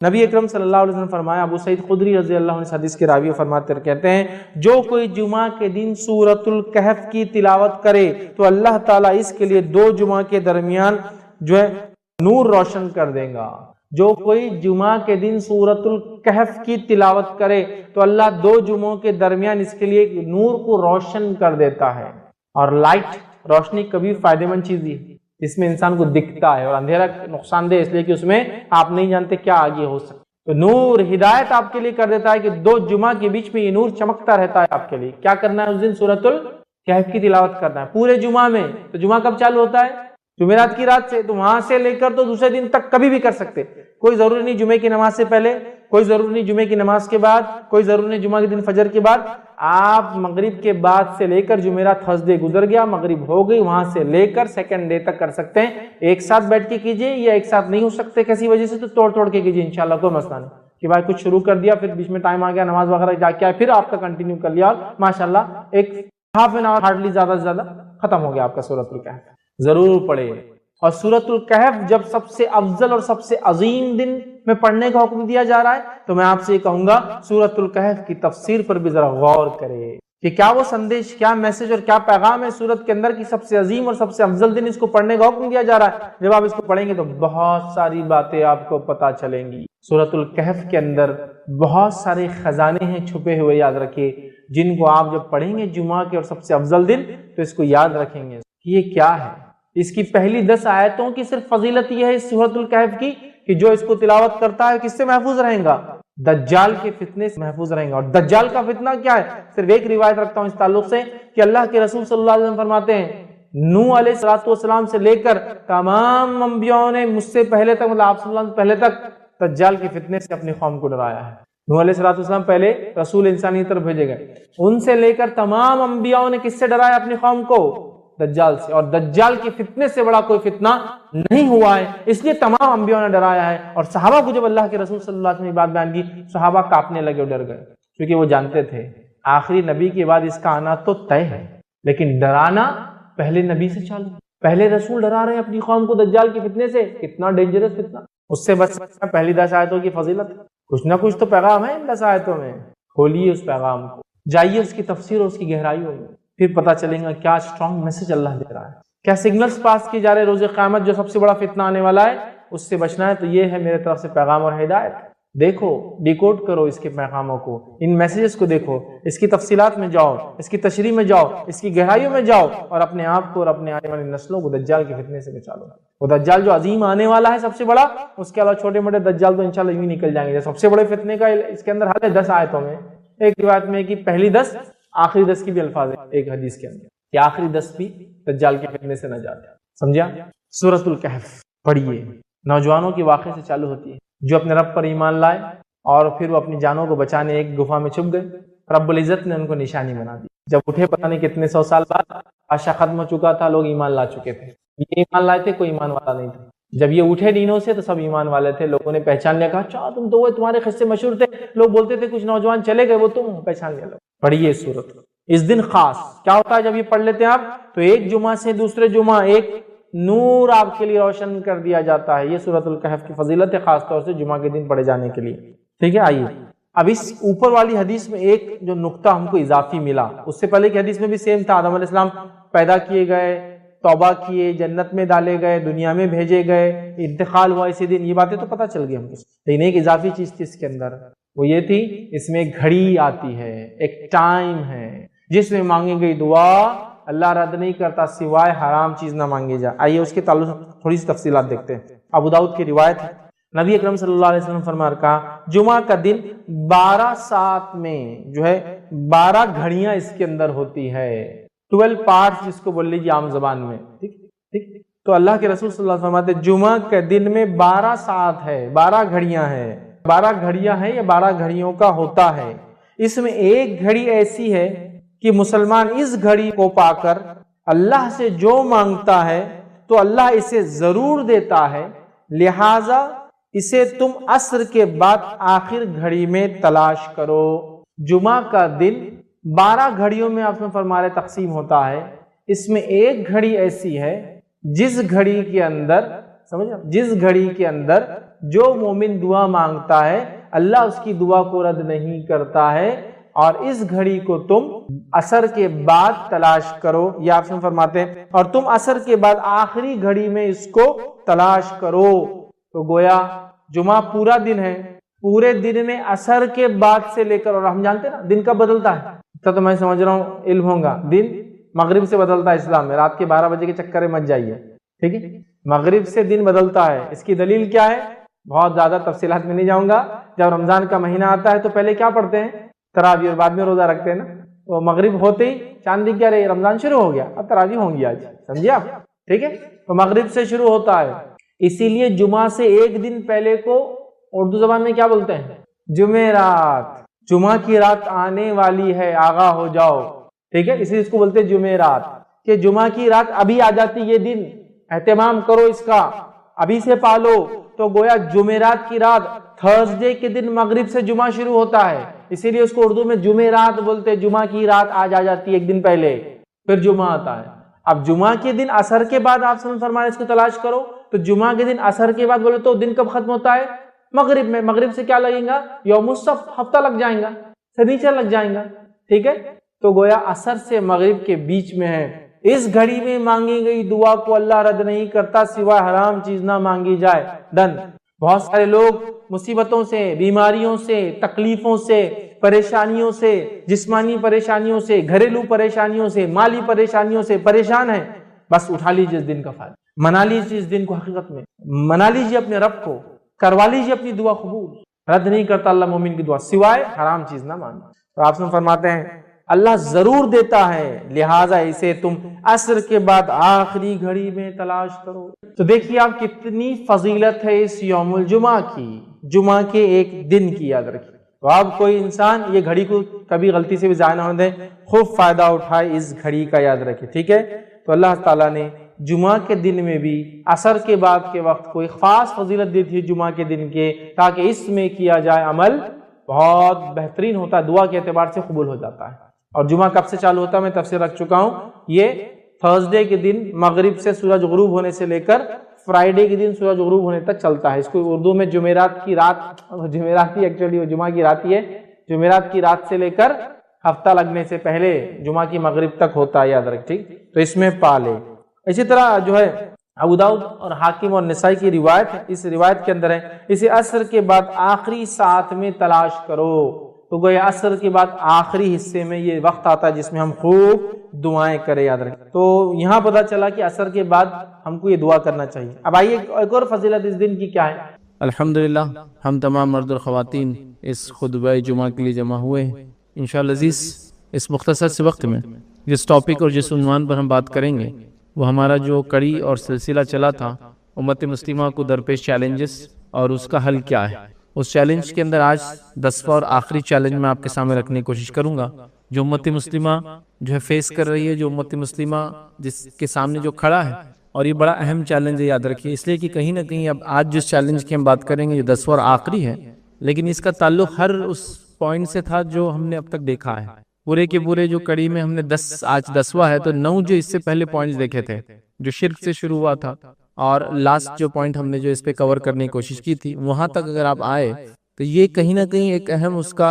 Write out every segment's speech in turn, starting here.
نبی اکرم صلی اللہ علیہ وسلم فرمایا، ابو سعید خدری رضی اللہ عنہ حدیث کے راوی فرماتے کہتے ہیں، جو کوئی جمعہ کے دن سورۃ الکہف کی تلاوت کرے تو اللہ تعالیٰ اس کے لیے 2 جمعہ کے درمیان جو ہے نور روشن کر دے گا۔ جو کوئی جمعہ کے دن سورۃ الکہف کی تلاوت کرے تو اللہ 2 جمعوں کے درمیان اس کے لیے نور کو روشن کر دیتا ہے۔ اور لائٹ، روشنی کبھی فائدہ مند چیز ہے، اس میں انسان کو دکھتا ہے، اور اندھیرا نقصان دہ اس لیے کہ اس میں آپ نہیں جانتے کیا آگے ہو سکتا۔ تو نور ہدایت آپ کے لیے کر دیتا ہے کہ 2 جمعہ کے بیچ میں یہ نور چمکتا رہتا ہے آپ کے لیے۔ کیا کرنا ہے اس دن؟ سورۃ الکہف کی تلاوت کرنا ہے پورے جمعہ میں۔ تو جمعہ کب چالو ہوتا ہے؟ جمعرات کی رات سے، تو وہاں سے لے کر تو دوسرے دن تک کبھی بھی کر سکتے، کوئی ضروری نہیں جمعے کی نماز سے پہلے، کوئی ضروری نہیں جمعے کی نماز کے بعد، کوئی ضروری نہیں جمعہ کے دن فجر کے بعد۔ آپ مغرب کے بعد سے لے کر جمعرات تھرسڈے گزر گیا، مغرب ہو گئی، وہاں سے لے کر سیکنڈ ڈے تک کر سکتے ہیں۔ ایک ساتھ بیٹھ کے کیجئے، یا ایک ساتھ نہیں ہو سکتے کسی وجہ سے تو توڑ کے کیجئے انشاءاللہ، کوئی مسئلہ نہیں کہ بھائی کچھ شروع کر دیا پھر بیچ میں ٹائم آ گیا نماز وغیرہ جا کے آئے، پھر آپ کا کنٹینیو کر لیا اور ماشاءاللہ ایک ہاف این آور ہارڈلی زیادہ سے زیادہ ختم ہو گیا آپ کا سورۃ الکہف۔ ضرور پڑھے۔ اور سورۃ الکہف جب سب سے افضل اور سب سے عظیم دن میں پڑھنے کا حکم دیا جا رہا ہے تو میں آپ سے یہ کہوں گا سورۃ الکہف کی تفسیر پر بھی ذرا غور کرے کہ کیا وہ سندیش، کیا میسج اور کیا پیغام ہے سورت کے اندر کی سب سے عظیم اور سب سے افضل دن اس کو پڑھنے کا حکم دیا جا رہا ہے۔ جب آپ اس کو پڑھیں گے تو بہت ساری باتیں آپ کو پتہ چلیں گی۔ سورۃ الکہف کے اندر بہت سارے خزانے ہیں چھپے ہوئے، یاد رکھیے، جن کو آپ جب پڑھیں گے جمعہ کے اور سب سے افضل دن تو اس کو یاد رکھیں گے کہ یہ کیا ہے۔ اس کی پہلی 10 آیتوں کی صرف فضیلت یہ ہے اس سورۃ الکہف کی کہ جو اس کو تلاوت کرتا ہے کس سے محفوظ رہیں گا؟ دجال کے فتنے سے محفوظ رہیں گا۔ اور دجال کا فتنہ کیا ہے؟ صرف ایک روایت رکھتا ہوں اس تعلق سے کہ اللہ کے رسول صلی اللہ علیہ وسلم فرماتے ہیں نوح علیہ السلام سے لے کر تمام انبیاءوں نے مجھ سے پہلے تک، مطلب آپ صلی اللہ علیہ وسلم پہلے تک دجال کے فتنے سے اپنی قوم کو ڈرایا ہے۔ نوح علیہ السلام پہلے رسول انسانی طرف بھیجے گئے، ان سے لے کر تمام انبیاءوں نے کس سے ڈرایا اپنی قوم کو؟ دجال سے۔ اور دجال کے فتنے سے بڑا کوئی فتنہ نہیں ہوا ہے، اس لیے تمام انبیاءوں نے ڈرایا ہے۔ اور صحابہ کو جب اللہ کے رسول صلی اللہ علیہ وسلم نے بات بیان کی، صحابہ کانپنے لگے اور ڈر گئے، کیونکہ وہ جانتے تھے آخری نبی کے بعد اس کا آنا تو طے ہے، لیکن ڈرانا پہلے نبی سے چالو، پہلے رسول ڈرا رہے ہیں اپنی قوم کو دجال کے فتنے سے، کتنا ڈینجرس فتنہ، اس سے بچنا پہلی 10 آیتوں کی فضیلت۔ کچھ نہ کچھ تو پیغام ہے ان 10 آیتوں میں، کھولیے اس پیغام کو، جائیے اس کی تفسیر اور اس کی گہرائیوں میں، پھر پتہ چلیں گا کیا اسٹرانگ میسج اللہ دے رہا ہے، کیا سگنلز پاس کیے جا رہے روز قیامت جو سب سے بڑا فتنہ آنے والا ہے اس سے بچنا ہے۔ تو یہ ہے میرے طرف سے پیغام اور ہدایت، دیکھو، ڈیکوڈ کرو اس کے پیغاموں کو، ان میسیجز کو دیکھو، اس کی تفصیلات میں جاؤ، اس کی تشریح میں جاؤ، اس کی گہرائیوں میں جاؤ، اور اپنے آپ کو اور اپنے آنے والی نسلوں کو دجال کے فتنے سے بچا لو۔ وہ دجال جو عظیم آنے والا ہے سب سے بڑا، اس کے علاوہ چھوٹے موٹے دجال تو انشاءاللہ یوں ہی نکل جائیں گے۔ سب سے بڑے فتنے کا اس کے اندر حل ہے 10 آیتوں میں، ایک روایت میں کہ پہلی 10 آخری 10 کی بھی الفاظ ہے ایک حدیث کے اندر کہ آخری 10 بھی دجال کے فتنے سے نہ جاتے، سمجھا؟ سورۃ الکہف پڑھیے، نوجوانوں کے واقعے سے چالو ہوتی ہے جو اپنے رب پر ایمان لائے اور پھر وہ اپنی جانوں کو بچانے ایک گفا میں چھپ گئے، رب العزت نے ان کو نشانی بنا دی۔ جب اٹھے پتہ نہیں کتنے 100 سال بعد، بادشاہ ختم ہو چکا تھا، لوگ ایمان لا چکے تھے، یہ ایمان لائے تھے، کوئی ایمان والا نہیں تھا۔ جب یہ اٹھے دینوں سے تو سب ایمان والے تھے، لوگوں نے پہچان لیا، کہا اچھا تم تو وہ، تمہارے قصے مشہور تھے، لوگ بولتے تھے کچھ نوجوان چلے گئے، وہ تم پہچان لیا۔ لوگ پڑھیے سورت، اس دن خاص کیا ہوتا ہے جب یہ پڑھ لیتے ہیں آپ تو ایک جمعہ سے دوسرے جمعہ ایک نور آپ کے لیے روشن کر دیا جاتا ہے۔ یہ سورۃ الکہف کی فضیلت ہے خاص طور سے جمعہ کے دن پڑھے جانے کے لیے، ٹھیک ہے؟ آئیے اب اس اوپر والی حدیث میں ایک جو نقطہ ہم کو اضافی ملا، اس سے پہلے کی حدیث میں بھی سیم تھا، آدم علیہ السلام پیدا کیے گئے، توبہ کیے، جنت میں ڈالے گئے، دنیا میں بھیجے گئے، انتقال ہوا اسی دن، یہ باتیں تو پتہ چل گئی ہم کو، لیکن ایک اضافی چیز تھی اس کے اندر، وہ یہ تھی اس میں ایک گھڑی آتی ہے، ایک ٹائم ہے جس میں مانگی گئی دعا اللہ رد نہیں کرتا سوائے حرام چیز نہ مانگی جائے۔ آئیے اس کے تعلق سے تھوڑی سی تفصیلات دیکھتے ہیں۔ ابو داؤد کی روایت ہے، نبی اکرم صلی اللہ علیہ وسلم فرما کہا جمعہ کا دن 12 ساعت میں جو ہے 12 گھڑیاں اس کے اندر ہوتی ہے، 12 پارٹس جس کو بول لیجیے عام زبان میں، ٹھیک۔ تو اللہ کے رسول صلی اللہ علیہ وسلم فرماتے جمعہ کے دن میں 12 ساعت ہے، 12 گھڑیاں ہیں، 12 گھڑیاں ہیں یا 12 گھڑیوں کا ہوتا ہے۔ اس میں ایک گھڑی ایسی ہے کہ مسلمان اس گھڑی کو پا کر اللہ سے جو مانگتا ہے تو اللہ اسے ضرور دیتا ہے، لہذا اسے تم عصر کے بعد آخر گھڑی میں تلاش کرو۔ جمعہ کا دن 12 گھڑیوں میں آپ نے فرمایا تقسیم ہوتا ہے، اس میں ایک گھڑی ایسی ہے جس گھڑی کے اندر جو مومن دعا مانگتا ہے اللہ اس کی دعا کو رد نہیں کرتا ہے، اور اس گھڑی کو تم عصر کے بعد تلاش کرو، یہ آپ سے فرماتے ہیں، اور تم عصر کے بعد آخری گھڑی میں اس کو تلاش کرو۔ تو گویا جمعہ پورا دن ہے، پورے دن میں عصر کے بعد سے لے کر، اور ہم جانتے ہیں نا دن کب بدلتا ہے، تو میں سمجھ رہا ہوں علم ہوگا، دن مغرب سے بدلتا ہے اسلام میں، رات کے 12 بجے کے چکر میں مت جائیے، ٹھیک ہے، مغرب سے دن بدلتا ہے۔ اس کی دلیل کیا ہے؟ بہت زیادہ تفصیلات میں نہیں جاؤں گا۔ جب رمضان کا مہینہ آتا ہے تو پہلے کیا پڑھتے ہیں؟ تراویح، اور بعد میں روزہ رکھتے ہیں نا، تو مغرب ہوتے ہی چاند دکھ گیا، رہے رمضان شروع ہو گیا، اب تراویح ہوں گی آج، سمجھے آپ؟ ٹھیک ہے، تو مغرب سے شروع ہوتا ہے، اسی لیے جمعہ سے ایک دن پہلے کو اردو زبان میں کیا بولتے ہیں؟ جمعرات، جمعہ کی رات آنے والی ہے، آگاہ ہو جاؤ، ٹھیک ہے، اسی لیے اس کو بولتے ہیں جمعرات، کہ جمعہ کی رات ابھی آ جاتی، یہ دن اہتمام کرو اس کا، ابھی سے پالو۔ تو گویا جمعرات کی رات، تھرسڈے کے دن مغرب سے جمعہ شروع ہوتا ہے، اسی لیے اس کو اردو میں جمعرات بولتے ہیں، جمعہ کی رات آج آ جاتی ہے ایک دن پہلے، پھر جمعہ آتا ہے۔ اب جمعہ کے دن عصر کے بعد آپ سے فرمایا اس کو تلاش کرو، تو جمعہ کے دن عصر کے بعد بولے تو دن کب ختم ہوتا ہے؟ مغرب میں، مغرب سے کیا لگیں گا؟ یوم السبت، ہفتہ لگ جائیں گا، سنیچر لگ جائیں گا، ٹھیک ہے، تو گویا عصر سے مغرب کے بیچ میں ہے۔ اس گھڑی میں مانگی گئی دعا کو اللہ رد نہیں کرتا سوائے حرام چیز نہ مانگی جائے، ڈن۔ بہت سارے لوگ مصیبتوں سے، بیماریوں سے، تکلیفوں سے، پریشانیوں سے، جسمانی پریشانیوں سے، گھریلو پریشانیوں سے، مالی پریشانیوں سے پریشان ہیں، بس اٹھا لیجیے اس دن کا فائدہ، منا لیجیے اس دن کو، حقیقت میں منا لیجیے اپنے رب کو، کروا لیجیے اپنی دعا قبول، رد نہیں کرتا اللہ مومن کی دعا سوائے حرام چیز نہ مانگے۔ تو آپ سے فرماتے ہیں اللہ ضرور دیتا ہے، لہٰذا اسے تم عصر کے بعد آخری گھڑی میں تلاش کرو۔ تو دیکھیے آپ کتنی فضیلت ہے اس یوم الجمعہ کی، جمعہ کے ایک دن کی، یاد رکھیے۔ تو آپ کوئی انسان یہ گھڑی کو کبھی غلطی سے بھی ضائع نہ ہونے دیں، خوب فائدہ اٹھائے اس گھڑی کا، یاد رکھیے، ٹھیک ہے۔ تو اللہ تعالیٰ نے جمعہ کے دن میں بھی عصر کے بعد کے وقت کوئی خاص فضیلت دی تھی جمعہ کے دن کے، تاکہ اس میں کیا جائے عمل بہت بہترین ہوتا ہے، دعا کے اعتبار سے قبول ہو جاتا ہے۔ اور جمعہ کب سے چالو ہوتا ہے میں تفسیر رکھ چکا ہوں، یہ تھرسڈے کے دن مغرب سے سورج غروب ہونے سے لے کر فرائیڈے کے دن سورج غروب ہونے تک چلتا ہے۔ اس کو اردو میں جمعرات کی رات، جمعرات ہی ایکچولی وہ جمعہ کی رات ہی ہے، جمعرات کی رات سے لے کر ہفتہ لگنے سے پہلے جمعہ کی مغرب تک ہوتا ہے، یاد رکھ، ٹھیک، تو اس میں پالے۔ اسی طرح جو ہے ابو داؤد اور حاکم اور نسائی کی روایت ہے، اس روایت کے اندر ہے اسے عصر کے بعد آخری ساعت میں تلاش کرو۔ تو گویا عصر کے بعد آخری حصے میں یہ وقت آتا ہے جس میں ہم خوب دعائیں کریں، یاد رکھیں۔ تو یہاں پتہ چلا کہ عصر کے بعد ہم کو یہ دعا کرنا چاہیے۔ اب آئیے ایک اور فضیلت اس دن کی کیا ہے۔ الحمدللہ ہم تمام مرد اور خواتین اس خطبہ جمعہ کے لیے جمع ہوئے ہیں۔ انشاءاللہ عزیز اس مختصر سے وقت میں جس ٹاپک اور جس عنوان پر ہم بات کریں گے وہ ہمارا جو کڑی اور سلسلہ چلا تھا، امت مسلمہ کو درپیش چیلنجز اور اس کا حل کیا ہے۔ اس چیلنج کے اندر آج 10واں اور آخری چیلنج میں آپ کے سامنے رکھنے کی کوشش کروں گا، جو امت مسلمہ جو ہے فیس کر رہی ہے، جو امت مسلمہ جس کے سامنے جو کھڑا ہے، اور یہ بڑا اہم چیلنج ہے، یاد رکھیے، اس لیے کہ کہیں نہ کہیں اب آج جس چیلنج کی ہم بات کریں گے یہ 10واں اور آخری ہے، لیکن اس کا تعلق ہر اس پوائنٹ سے تھا جو ہم نے اب تک دیکھا ہے۔ پورے کے پورے جو کڑی میں ہم نے آج 10واں ہے، تو 9 جو اس سے پہلے پوائنٹس دیکھے تھے جو شرک سے شروع ہوا تھا، اور لاسٹ جو پوائنٹ ہم نے جو اس پہ کور کرنے کی کوشش کی تھی، وہاں تک اگر آپ آئے تو یہ کہیں نہ کہیں ایک اہم اس کا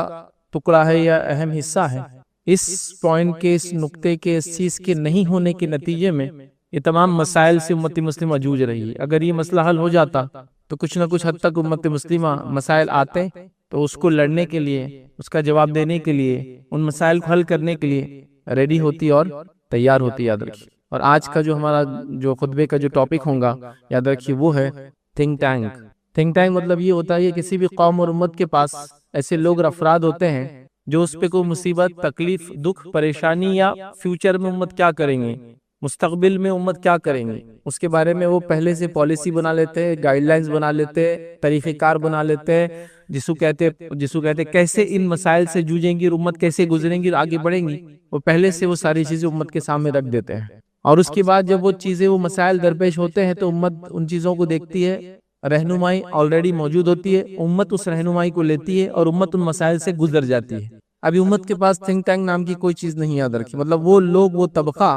ٹکڑا ہے یا اہم حصہ ہے۔ اس پوائنٹ کے، اس نقطے کے، اس چیز کے نہیں ہونے کے نتیجے میں یہ تمام مسائل سے امت مسلمہ جوجھ رہی ہے۔ اگر یہ مسئلہ حل ہو جاتا تو کچھ نہ کچھ حد تک امت مسلمہ مسائل آتے تو اس کو لڑنے کے لیے، اس کا جواب دینے کے لیے، ان مسائل کو حل کرنے کے لیے ریڈی ہوتی اور تیار ہوتی، یاد رکھیے۔ اور آج کا جو ہمارا جو خطبے کا جو ٹاپک ہوگا، یاد رکھیے، وہ ہے تھنک ٹینک۔ تھنک ٹینک مطلب یہ ہوتا ہے کہ کسی بھی قوم اور امت کے پاس ایسے لوگ افراد ہوتے ہیں جو اس پہ کوئی مصیبت، تکلیف، دکھ، پریشانی یا فیوچر میں امت کیا کریں گے، مستقبل میں امت کیا کریں گے، اس کے بارے میں وہ پہلے سے پالیسی بنا لیتے ہیں، گائیڈ لائنز بنا لیتے ہیں، طریقہ کار بنا لیتے ہیں، جسو کہتے کیسے ان مسائل سے جوجیں گی اور امت کیسے گزریں گی اور آگے بڑھیں گی، وہ پہلے سے وہ ساری چیزیں امت کے سامنے رکھ دیتے ہیں۔ اور اس کے بعد جب وہ چیزیں، وہ مسائل درپیش ہوتے ہیں تو امت ان چیزوں کو دیکھتی ہے، رہنمائی آلریڈی موجود ہوتی ہے، امت اس رہنمائی کو لیتی ہے اور امت ان مسائل سے گزر جاتی ہے۔ ابھی امت کے پاس تھنک ٹینک نام کی کوئی چیز نہیں، یاد رکھی، مطلب وہ لوگ، وہ طبقہ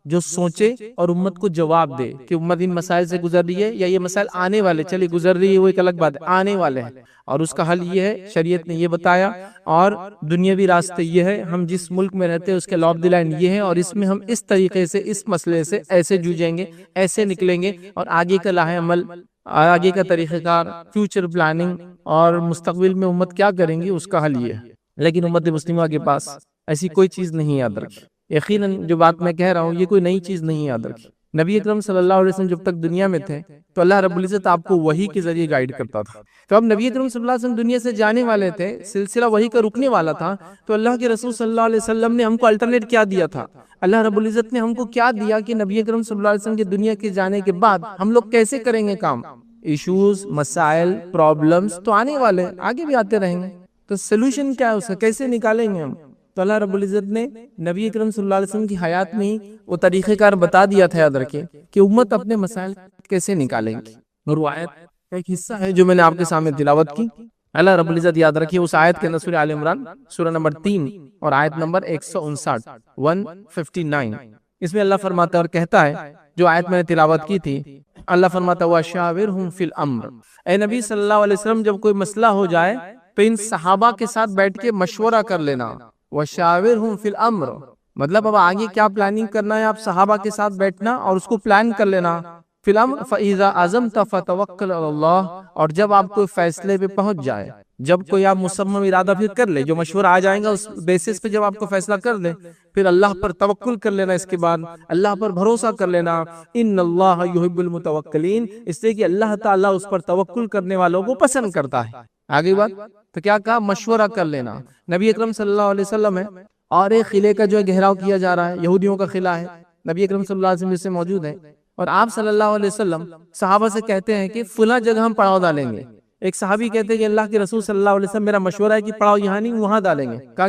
جو سوچے اور امت کو جواب دے کہ امت ان مسائل سے گزر رہی ہے یا یہ مسائل آنے والے، چلی گزر رہی ہے وہ ایک الگ بات ہے، آنے والے ہیں اور اس کا حل یہ ہے، شریعت نے یہ بتایا، اور دنیاوی راستے یہ ہے، ہم جس ملک میں رہتے ہیں اس کے لا آف دی لینڈ یہ ہے، اور اس میں ہم اس طریقے سے اس مسئلے سے ایسے جوجیں گے، ایسے نکلیں گے، اور آگے کا لاہ عمل، آگے کا طریقہ کار، فیوچر پلاننگ اور مستقبل میں امت کیا کریں گی اس کا حل یہ ہے۔ لیکن امت مسلمہ کے پاس ایسی کوئی چیز نہیں یاد رکھی۔ یقیناً جو بات میں کہہ رہا ہوں یہ کوئی نئی چیز نہیں یاد رکھی۔ نبی اکرم صلی اللہ علیہ وسلم جب تک دنیا میں تھے تو اللہ رب العزت آپ کو وحی کے ذریعے گائیڈ کرتا تھا۔ تو اب نبی اکرم صلی اللہ علیہ وسلم دنیا سے جانے والے تھے، سلسلہ وحی کا رکنے والا تھا، تو اللہ کے رسول صلی اللہ علیہ وسلم نے ہم کو الٹرنیٹ کیا دیا تھا؟ اللہ رب العزت نے ہم کو کیا دیا کہ نبی اکرم صلی اللہ علیہ وسلم کے دنیا کے جانے کے بعد ہم لوگ کیسے کریں گے کام؟ ایشوز، مسائل، پرابلمز تو آنے والے، آگے بھی آتے رہیں گے، تو سلوشن کیا ہے اس کا، کیسے نکالیں گے ہم؟ تو اللہ رب العزت نے نبی اکرم صلی اللہ علیہ وسلم کی حیات میں وہ طریقہ کار بتا دیا تھا، یاد رکھیں، کہ امت اپنے مسائل کیسے نکالیں گی۔ اور وہ آیت کا ایک حصہ ہے جو میں نے آپ کے سامنے تلاوت کی۔ اللہ رب العزت یاد رکھیے اس آیت کے اندر سورہ آل عمران سورہ نمبر 3 اور آیت نمبر 159 اس میں اللہ فرماتا ہے اور کہتا ہے، جو آیت میں نے تلاوت کی تھی، اللہ فرماتا ہے وَشَاوِرْهُمْ فِي الْأَمْرِ، اے نبی صلی اللہ علیہ وسلم جب کوئی مسئلہ ہو جائے تو ان صحابہ کے ساتھ بیٹھ کے مشورہ کر لینا۔ وَشَاوِرْهُمْ فِي الْأَمْرِ مطلب اب آگے کیا پلاننگ کرنا ہے، آپ صحابہ کے ساتھ بیٹھنا اور اس کو پلان کر لینا۔ فی الامر فَإِذَا عَزَمْتَ فَتَوَكَّلْ عَلَى اللَّهِ اور جب آپ کوئی فیصلے پہ پہنچ جائے، جب کوئی آپ مصمم ارادہ پھر کر لے، جو مشورہ آ جائیں گا اس بیسس پہ جب آپ کو فیصلہ کر لے، پھر اللہ پر توکل کر لینا، اس کے بعد اللہ پر بھروسہ کر لینا۔ ان اللہ یحب المتوکلین، اس لیے کہ اللہ تعالیٰ اس پر توکل کرنے والوں کو پسند کرتا ہے۔ آگے بات تو کیا کہا، مشورہ کر لینا۔ نبی اکرم صلی اللہ علیہ وسلم ہے اور ایک قلعے کا جو ہے گھیراؤ کیا جا رہا ہے، یہودیوں کا قلعہ ہے، نبی اکرم صلی اللہ علیہ وسلم جس سے موجود ہے، اور آپ صلی اللہ علیہ وسلم صحابہ سے کہتے ہیں کہ فلاں جگہ ہم پڑاؤ ڈالیں گے۔ ایک صحابی کہتے ہیں کہ اللہ کے رسول صلی اللہ علیہ وسلم میرا مشورہ ہے کہ پڑاؤ یہاں نہیں وہاں ڈالیں گے۔ کہا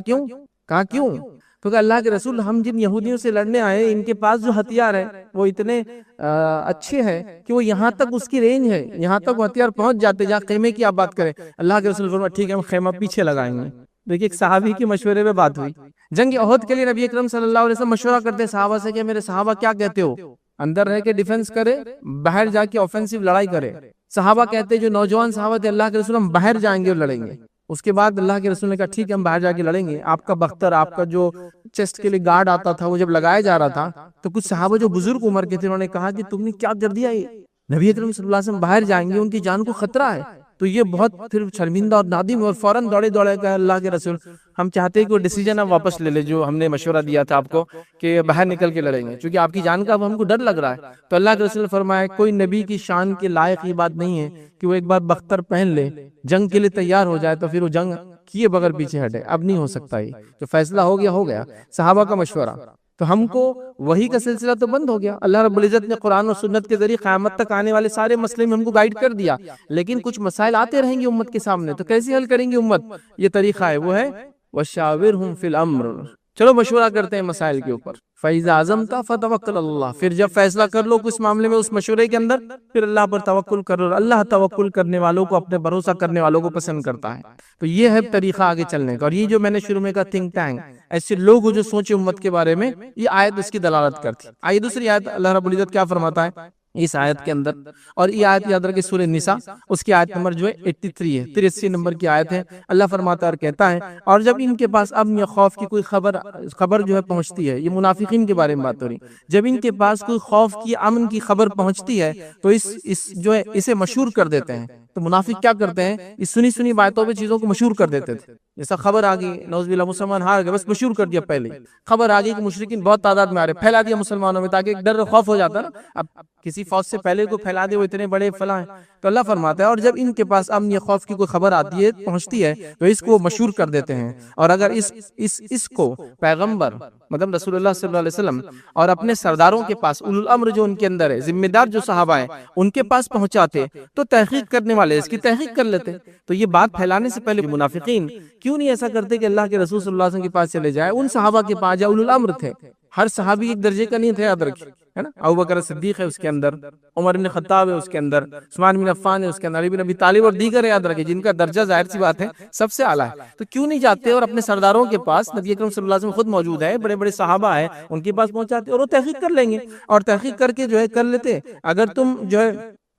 کیوں؟ تو کہ اللہ کے رسول ہم جن یہودیوں سے لڑنے آئے ان کے پاس جو ہتھیار ہے وہ اتنے اچھے ہیں کہ وہ یہاں تک اس کی رینج ہے، یہاں تک وہ ہتھیار پہنچ جاتے جہاں خیمے کی آپ بات کریں۔ اللہ کے رسول فرمایا ٹھیک ہے ہم خیمہ پیچھے لگائیں گے۔ دیکھیے ایک صحابی کی مشورے پہ بات ہوئی۔ جنگ احد کے لیے نبی اکرم صلی اللہ علیہ وسلم مشورہ کرتے صحابہ سے کہ میرے صحابہ کیا کہتے ہو، اندر رہ کے ڈیفنس کرے، باہر جا کے آفینسو لڑائی کرے؟ صحابہ کہتے جو نوجوان صحابہ تھے اللہ کے رسول ہم باہر جائیں گے اور لڑیں گے۔ اس کے بعد اللہ کے رسول نے کہا ٹھیک ہے ہم باہر جا کے لڑیں گے۔ آپ کا بختر، آپ کا جو چیسٹ کے لیے گارڈ آتا تھا وہ جب لگایا جا رہا تھا تو کچھ صحابہ جو بزرگ عمر کے تھے انہوں نے کہا کہ تم نے کیا کر دیا، یہ نبی اکرم صلی اللہ علیہ وسلم باہر جائیں گے، ان کی جان کو خطرہ ہے۔ تو یہ بہت پھر شرمندہ اور نادم، اور فوراً دوڑے کہا اللہ کے رسول ہم چاہتے ہیں کہ وہ ڈیسیجن آپ واپس لے لے جو ہم نے مشورہ دیا تھا آپ کو کہ باہر نکل کے لڑیں گے، چونکہ آپ کی جان کا اب ہم کو ڈر لگ رہا ہے۔ تو اللہ کے رسول نے فرمایا کوئی نبی کی شان کے لائق یہ بات نہیں ہے کہ وہ ایک بار بختر پہن لے، جنگ کے لیے تیار ہو جائے تو پھر وہ جنگ کیے بغیر پیچھے ہٹے۔ اب نہیں ہو سکتا، یہ جو فیصلہ ہو گیا صحابہ کا مشورہ۔ تو ہم کو وحی کا سلسلہ تو بند ہو گیا، اللہ رب العزت نے قرآن اور سنت کے ذریعے قیامت تک آنے والے سارے مسئلے میں ہم کو گائیڈ کر دیا، لیکن کچھ مسائل آتے رہیں گے امت کے سامنے، تو کیسے حل کریں گے امت؟ یہ طریقہ ہے، وہ ہے وَشَاوِرْهُمْ فِي الْأَمْرِ، چلو مشورہ کرتے ہیں مسائل کے اوپر۔ فَإِذَا عَزَمْتَ فَتَوَكَّلْ عَلَى اللَّهِ، پھر جب فیصلہ کر لو اس معاملے میں، اس مشورے کے اندر، پھر اللہ پر توکل کرو۔ اللہ توکل کرنے والوں کو، اپنے بھروسہ کرنے والوں کو پسند کرتا ہے۔ تو یہ ہے طریقہ آگے چلنے کا، اور یہ جو میں نے شروع میں کہا تھنک ٹینک، ایسے لوگ جو سوچے امت کے بارے میں، یہ آیت اس کی دلالت کرتی۔ آئیے دوسری آیت اللہ رب العزت کیا فرماتا ہے اس آیت کے اندر، اور یہ آیت یاد رکھیں سورہ نساء، اس کی آیت نمبر جو ہے 83 ہے، 83 نمبر کی آیت ہے۔ اللہ فرماتا ہے اور کہتا ہے اور جب ان کے پاس امن یا خوف کی کوئی خبر جو ہے پہنچتی ہے، یہ منافقین کے بارے میں بات ہو رہی، جب ان کے پاس کوئی خوف کی، امن کی خبر پہنچتی ہے تو اس جو ہے اسے مشہور کر دیتے ہیں۔ تو منافق کیا کرتے ہیں، اس سنی باتوں پہ چیزوں کو مشہور کر دیتے تھے۔ جیسا خبر آ گئی نعوذ باللہ مسلمان ہار گئے، بس مشہور کر دیا، پہلے خبر آ گئی کہ مشرکین بہت تعداد میں آ رہے، پھیلا دیا مسلمانوں میں، تاکہ ایک ڈر و خوف ہو جاتا نا، اب کسی فوج سے پہلے کو پھیلا دے وہ اتنے بڑے فلاں ہیں۔ تو اللہ فرماتا ہے اور جب ان کے پاس امن یا خوف کی کوئی خبر آتی ہے، پہنچتی ہے، تو اس کو مشہور کر دیتے ہیں۔ اور اگر اس کو پیغمبر مطلب رسول اللہ صلی اللہ علیہ وسلم اور اپنے سرداروں کے پاس، اولو الامر جو ان کے اندر ہے، ذمہ دار جو صحابہ ہیں، ان کے پاس پہنچاتے تو تحقیق کرنے والے اس کی تحقیق کر لیتے۔ تو یہ بات پھیلانے سے پہلے منافقین کیوں نہیں ایسا کرتے کہ اللہ کے رسول صلی اللہ علیہ وسلم کے پاس چلے جائے، ان صحابہ کے پاس جو اولو الامر تھے، ہر صحابی ایک درجے کا نہیں تھا، یاد رکھیے، ہے نا. ابو بکر صدیق ہے اس کے اندر، عمر بن خطاب ہے اس کے اندر، عثمان بن عفان ہے اس کے اندر، علی بن ابی طالب اور دیگر یاد رکھے جن کا درجہ ظاہر سی بات ہے سب سے اعلیٰ ہے. تو کیوں نہیں جاتے اور اپنے سرداروں کے پاس، نبی اکرم صلی اللہ علیہ وسلم خود موجود ہے، بڑے بڑے صحابہ ہیں، ان کے پاس پہنچاتے اور وہ تحقیق کر لیں گے، اور تحقیق کر کے جو ہے کر لیتے. اگر تم جو ہے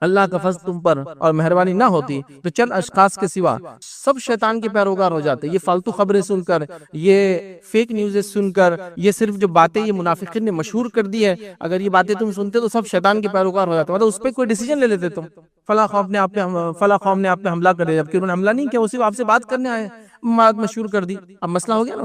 اللہ کا فضل تم پر اور مہربانی نہ ہوتی تو چند اشخاص کے سوا سب شیطان کے پیروکار ہو جاتے. یہ فالتو خبریں سن کر، یہ فیک نیوزیں سن کر، یہ صرف جو باتیں یہ منافقین نے مشہور کر دی ہے، اگر یہ باتیں تم سنتے تو سب شیطان کے پیروکار ہو جاتے. مطلب اس پہ کوئی ڈیسیجن لے لیتے تم. فلاں قوم نے آپ پہ حملہ کر دیا، جبکہ انہوں نے حملہ نہیں کیا، وہ صرف آپ سے بات کرنے آئے، بات مشہور کر دی، اب مسئلہ ہو گیا نا.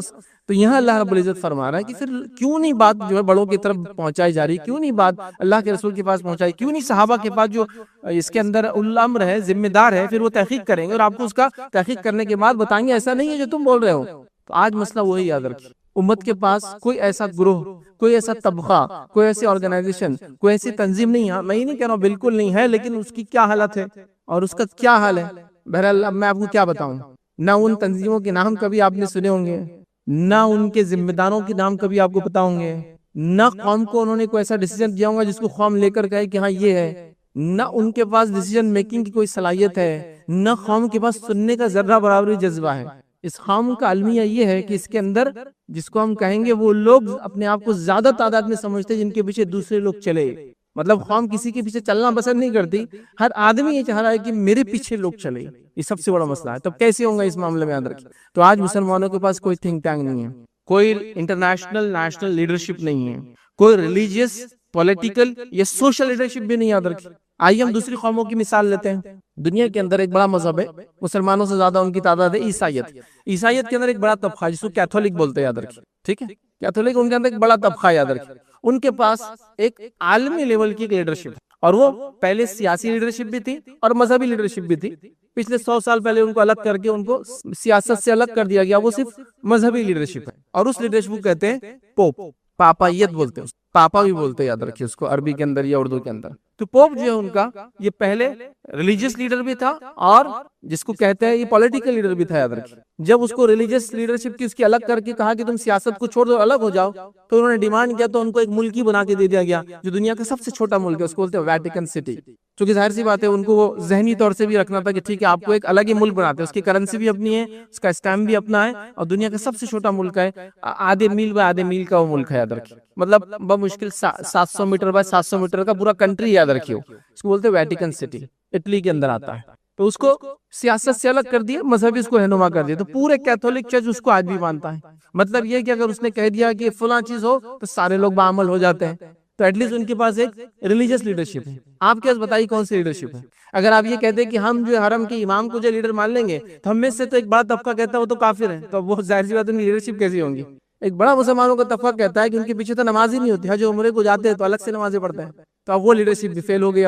تو یہاں اللہ رب العزت فرما رہا ہے کہ پھر کیوں نہیں بات جو ہے بڑوں کی طرف پہنچائی جا رہی، کیوں نہیں بات اللہ کے رسول کے پاس پہنچائی، کیوں نہیں صحابہ کے پاس جو اس کے اندر الامر ہے، ذمہ دار ہے، پھر وہ تحقیق کریں گے اور آپ کو اس کا تحقیق کرنے کے بعد بتائیں گے ایسا نہیں ہے جو تم بول رہے ہو. تو آج مسئلہ وہی یاد رکھیے، امت کے پاس کوئی ایسا گروہ، کوئی ایسا طبقہ، کوئی ایسی آرگنائزیشن، کوئی ایسی تنظیم نہیں ہے. میں یہ نہیں کہہ رہا ہوں بالکل نہیں ہے، لیکن اس کی کیا حالت ہے اور اس کا کیا حال ہے. بہرحال اب میں آپ کو کیا بتاؤں، نہ ان تنظیموں کے نام کبھی آپ نے سنے ہوں گے، نہ ان کے ذمہ داروں کے نام کبھی آپ کو پتا ہوں گے، نہ قوم کو انہوں نے کوئی ایسا ڈیسیجن دیا ہوگا جس کو قوم لے کر کہے کہ ہاں یہ ہے، نہ ان کے پاس ڈیسیجن میکنگ کی کوئی صلاحیت ہے، نہ قوم کے پاس سننے کا ذرہ برابری جذبہ ہے. اس قوم کا المیہ یہ ہے کہ اس کے اندر جس کو ہم کہیں گے وہ لوگ اپنے آپ کو زیادہ تعداد میں سمجھتے جن کے پیچھے دوسرے لوگ چلے. مطلب قوم کسی کے پیچھے چلنا پسند نہیں کرتی، ہر آدمی یہ چاہ رہا ہے کہ میرے پیچھے لوگ چلے. یہ سب سے بڑا مسئلہ ہے. تب کیسے ہوں گا اس معاملے میں، یاد رکھیں. تو آج مسلمانوں کے پاس کوئی تھنک ٹینک نہیں ہے، کوئی انٹرنیشنل نیشنل لیڈرشپ نہیں ہے، کوئی ریلیجیس، پولیٹیکل یا سوشل لیڈرشپ بھی نہیں. یاد رکھیں. آئیے ہم دوسری قوموں کی مثال لیتے ہیں. دنیا کے اندر ایک بڑا مذہب ہے، مسلمانوں سے زیادہ ان کی تعداد ہے، عیسائیت. عیسائیت کے اندر ایک بڑا طبقہ ہے جس کو کیتھولک بولتے ہیں، یاد رکھیں. ٹھیک ہے، کیتھولک ان کے اندر ایک بڑا طبقہ ہے، یاد رکھیں. ان کے پاس ایک عالمی لیول کی لیڈرشپ ہے، اور وہ پہلے سیاسی لیڈرشپ بھی تھی اور مذہبی لیڈرشپ بھی تھی. پچھلے 100 سال پہلے ان کو الگ کر کے ان کو سیاست سے الگ کر دیا گیا، وہ صرف مذہبی لیڈرشپ ہے. اور اس لیڈرشپ کو کہتے ہیں پوپ، پاپائیت بولتے ہیں، پاپا بھی بولتے ہیں، یاد رکھیے اس کو عربی کے اندر یا اردو کے اندر. تو پوپ جو ہے ان کا یہ پہلے ریلیجیس لیڈر بھی تھا اور جس کو کہتے ہیں یہ پولیٹیکل لیڈر بھی تھا. یاد رکھیے. جب اس کو ریلیجیس لیڈرشپ کی اس کی الگ کر کے کہا کہ تم سیاست کو چھوڑ دو، الگ ہو جاؤ، تو انہوں نے ڈیمانڈ کیا، تو ان کو ایک ملک ہی بنا کے دے دیا گیا جو دنیا کا سب سے چھوٹا ملک ہے، اس کو بولتے ہیں ویٹیکن سٹی. چونکہ ظاہر سی بات ہے ان کو وہ ذہنی طور سے بھی رکھنا تھا کہ ٹھیک ہے آپ کو ایک الگ ہی ملک بناتے ہیں، اس کی کرنسی بھی اپنی ہے، اس کا اسٹیمپ بھی اپنا ہے، اور دنیا کا سب سے چھوٹا ملک ہے، آدھے میل بائی آدھے میل کا وہ ملک ہے. یاد رکھیے. مطلب بمشکل 700 میٹر بائی 700 میٹر کا پورا کنٹری. یاد رکھیے. اس کو بولتے ہیں ویٹیکن سٹی، اٹلی کے اندر آتا ہے. تو اس کو سیاست سے الگ کر دیا، مذہبی اس کو رہنما کر دیا. تو پورے کیتھولک چرچ اس کو آج بھی مانتا ہے. مطلب یہ کہ اگر اس نے کہہ دیا کہ فلاں چیز ہو تو سارے لوگ بعمل ہو جاتے ہیں. تو ایٹ لیسٹ ان کے پاس ایک ریلیجیس لیڈرشپ ہے. آپ کے پاس بتائیے کون سی لیڈرشپ ہے؟ اگر آپ یہ کہتے ہیں کہ ہم جو حرم کے امام کو جو لیڈر مان لیں گے، تو ہم میں سے تو ایک بڑا طبقہ کہتا ہے وہ تو کافر ہے، تو وہ ظاہر سی بات ان کی لیڈرشپ کیسی ہوں گی؟ ایک بڑا مسلمانوں کا طبقہ کہتا ہے کہ ان کے پیچھے تو نماز ہی نہیں ہوتی، حج عمرے کو جاتے ہیں تو الگ سے نمازیں پڑھتے ہیں. تو اب وہ لیڈرشپ بھی فیل ہو گئی.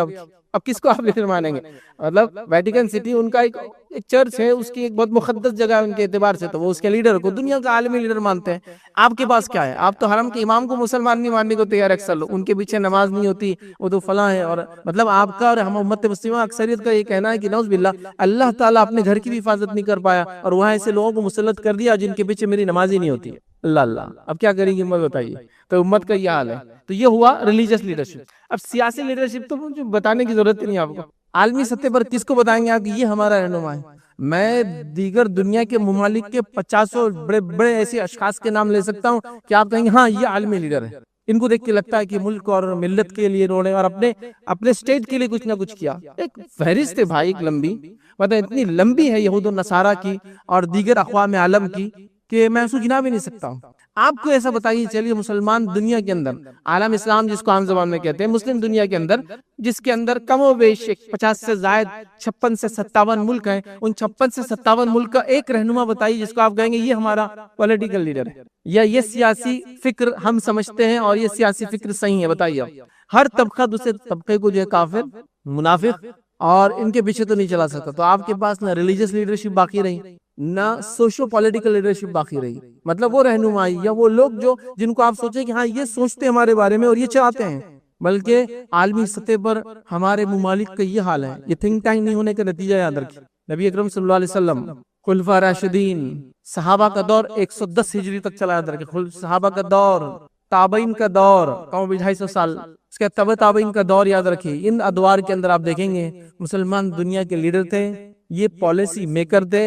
اب کس کو آپ لیڈر مانیں گے؟ مطلب ویٹیکن سٹی ان کا ایک چرچ ہے، اس کی ایک بہت مقدس جگہ ہے ان کے اعتبار سے، تو وہ اس کے لیڈر کو دنیا کا عالمی لیڈر مانتے ہیں. آپ کے پاس کیا ہے؟ آپ تو حرم کے امام کو مسلمان نہیں ماننے کو تیار. اکثر لوگ ان کے پیچھے نماز نہیں ہوتی، وہ تو فلاں ہے. اور مطلب آپ کا اور ہم امت مسلمہ اکثریت کا یہ کہنا ہے کہ نعوذ باللہ اللہ تعالیٰ اپنے گھر کی بھی حفاظت نہیں کر پایا اور وہاں ایسے لوگوں کو مسلط کر دیا جن کے پیچھے میری نماز ہی نہیں ہوتی. اللہ اللہ، اب کیا کریں گے؟ امت بتائیے. تو امت کا یہ حال ہے. تو یہ ہوا ریلیجیس لیڈرشپ. اب سیاسی لیڈرشپ تو مجھے بتانے کی ضرورت ہی نہیں آپ کو. عالمی سطح پر کس کو بتائیں گے آپ کہ یہ ہمارا رہنما ہے؟ میں دیگر دنیا کے ممالک کے 50 بڑے بڑے ایسے اشخاص کے نام لے سکتا ہوں کہ آپ کہیں گے ہاں یہ عالمی لیڈر ہے. ان کو دیکھ کے لگتا ہے کہ ملک اور ملت کے لیے انہوں نے اور اپنے اسٹیٹ کے لیے کچھ نہ کچھ کیا. ایک فہرست ہے بھائی، ایک لمبی، مطلب اتنی لمبی ہے یہود و نصارہ کی اور دیگر اقوام عالم کی کہ میں اس کو گنا بھی نہیں سکتا ہوں. آپ کو ایسا بتائیے، چلیے مسلمان دنیا کے اندر، عالم اسلام جس کو عام زبان میں کہتے ہیں، مسلم دنیا کے اندر، جس کے اندر کم و بیش 50 سے زائد 56 سے 57 ملک ہیں، ان 56 سے 57 ملک کا ایک رہنما بتائیے جس کو آپ کہیں گے یہ ہمارا پولیٹیکل لیڈر ہے، یا یہ سیاسی فکر ہم سمجھتے ہیں اور یہ سیاسی فکر صحیح ہے. بتائیے. ہر طبقہ دوسرے طبقے کو جو ہے کافر، منافق اور ان کے پیچھے تو نہیں چلا سکتا. تو آپ کے پاس نہ ریلیجیس لیڈرشپ باقی رہی، نہ سوشو پولیٹیکل لیڈرشپ باقی رہی. مطلب وہ رہنمائی یا وہ لوگ جو جن کو آپ سوچیں کہ ہاں یہ سوچتے ہمارے بارے میں اور یہ چاہتے ہیں، بلکہ عالمی سطح پر ہمارے ممالک کا یہ حال ہے. یہ تھنک ٹینک نہیں ہونے کا نتیجہ یاد رکھیں. نبی اکرم صلی اللہ علیہ وسلم، خلفاء راشدین، صحابہ کا دور 110 ہجری تک چلا. یاد رکھیں صحابہ کا دور تابعین کا دور کم بھی 250 سال، اس کے تبع تابعین کا دور یاد رکھیے، ان ادوار کے اندر آپ دیکھیں گے مسلمان دنیا کے لیڈر تھے، یہ پالیسی میکر تھے،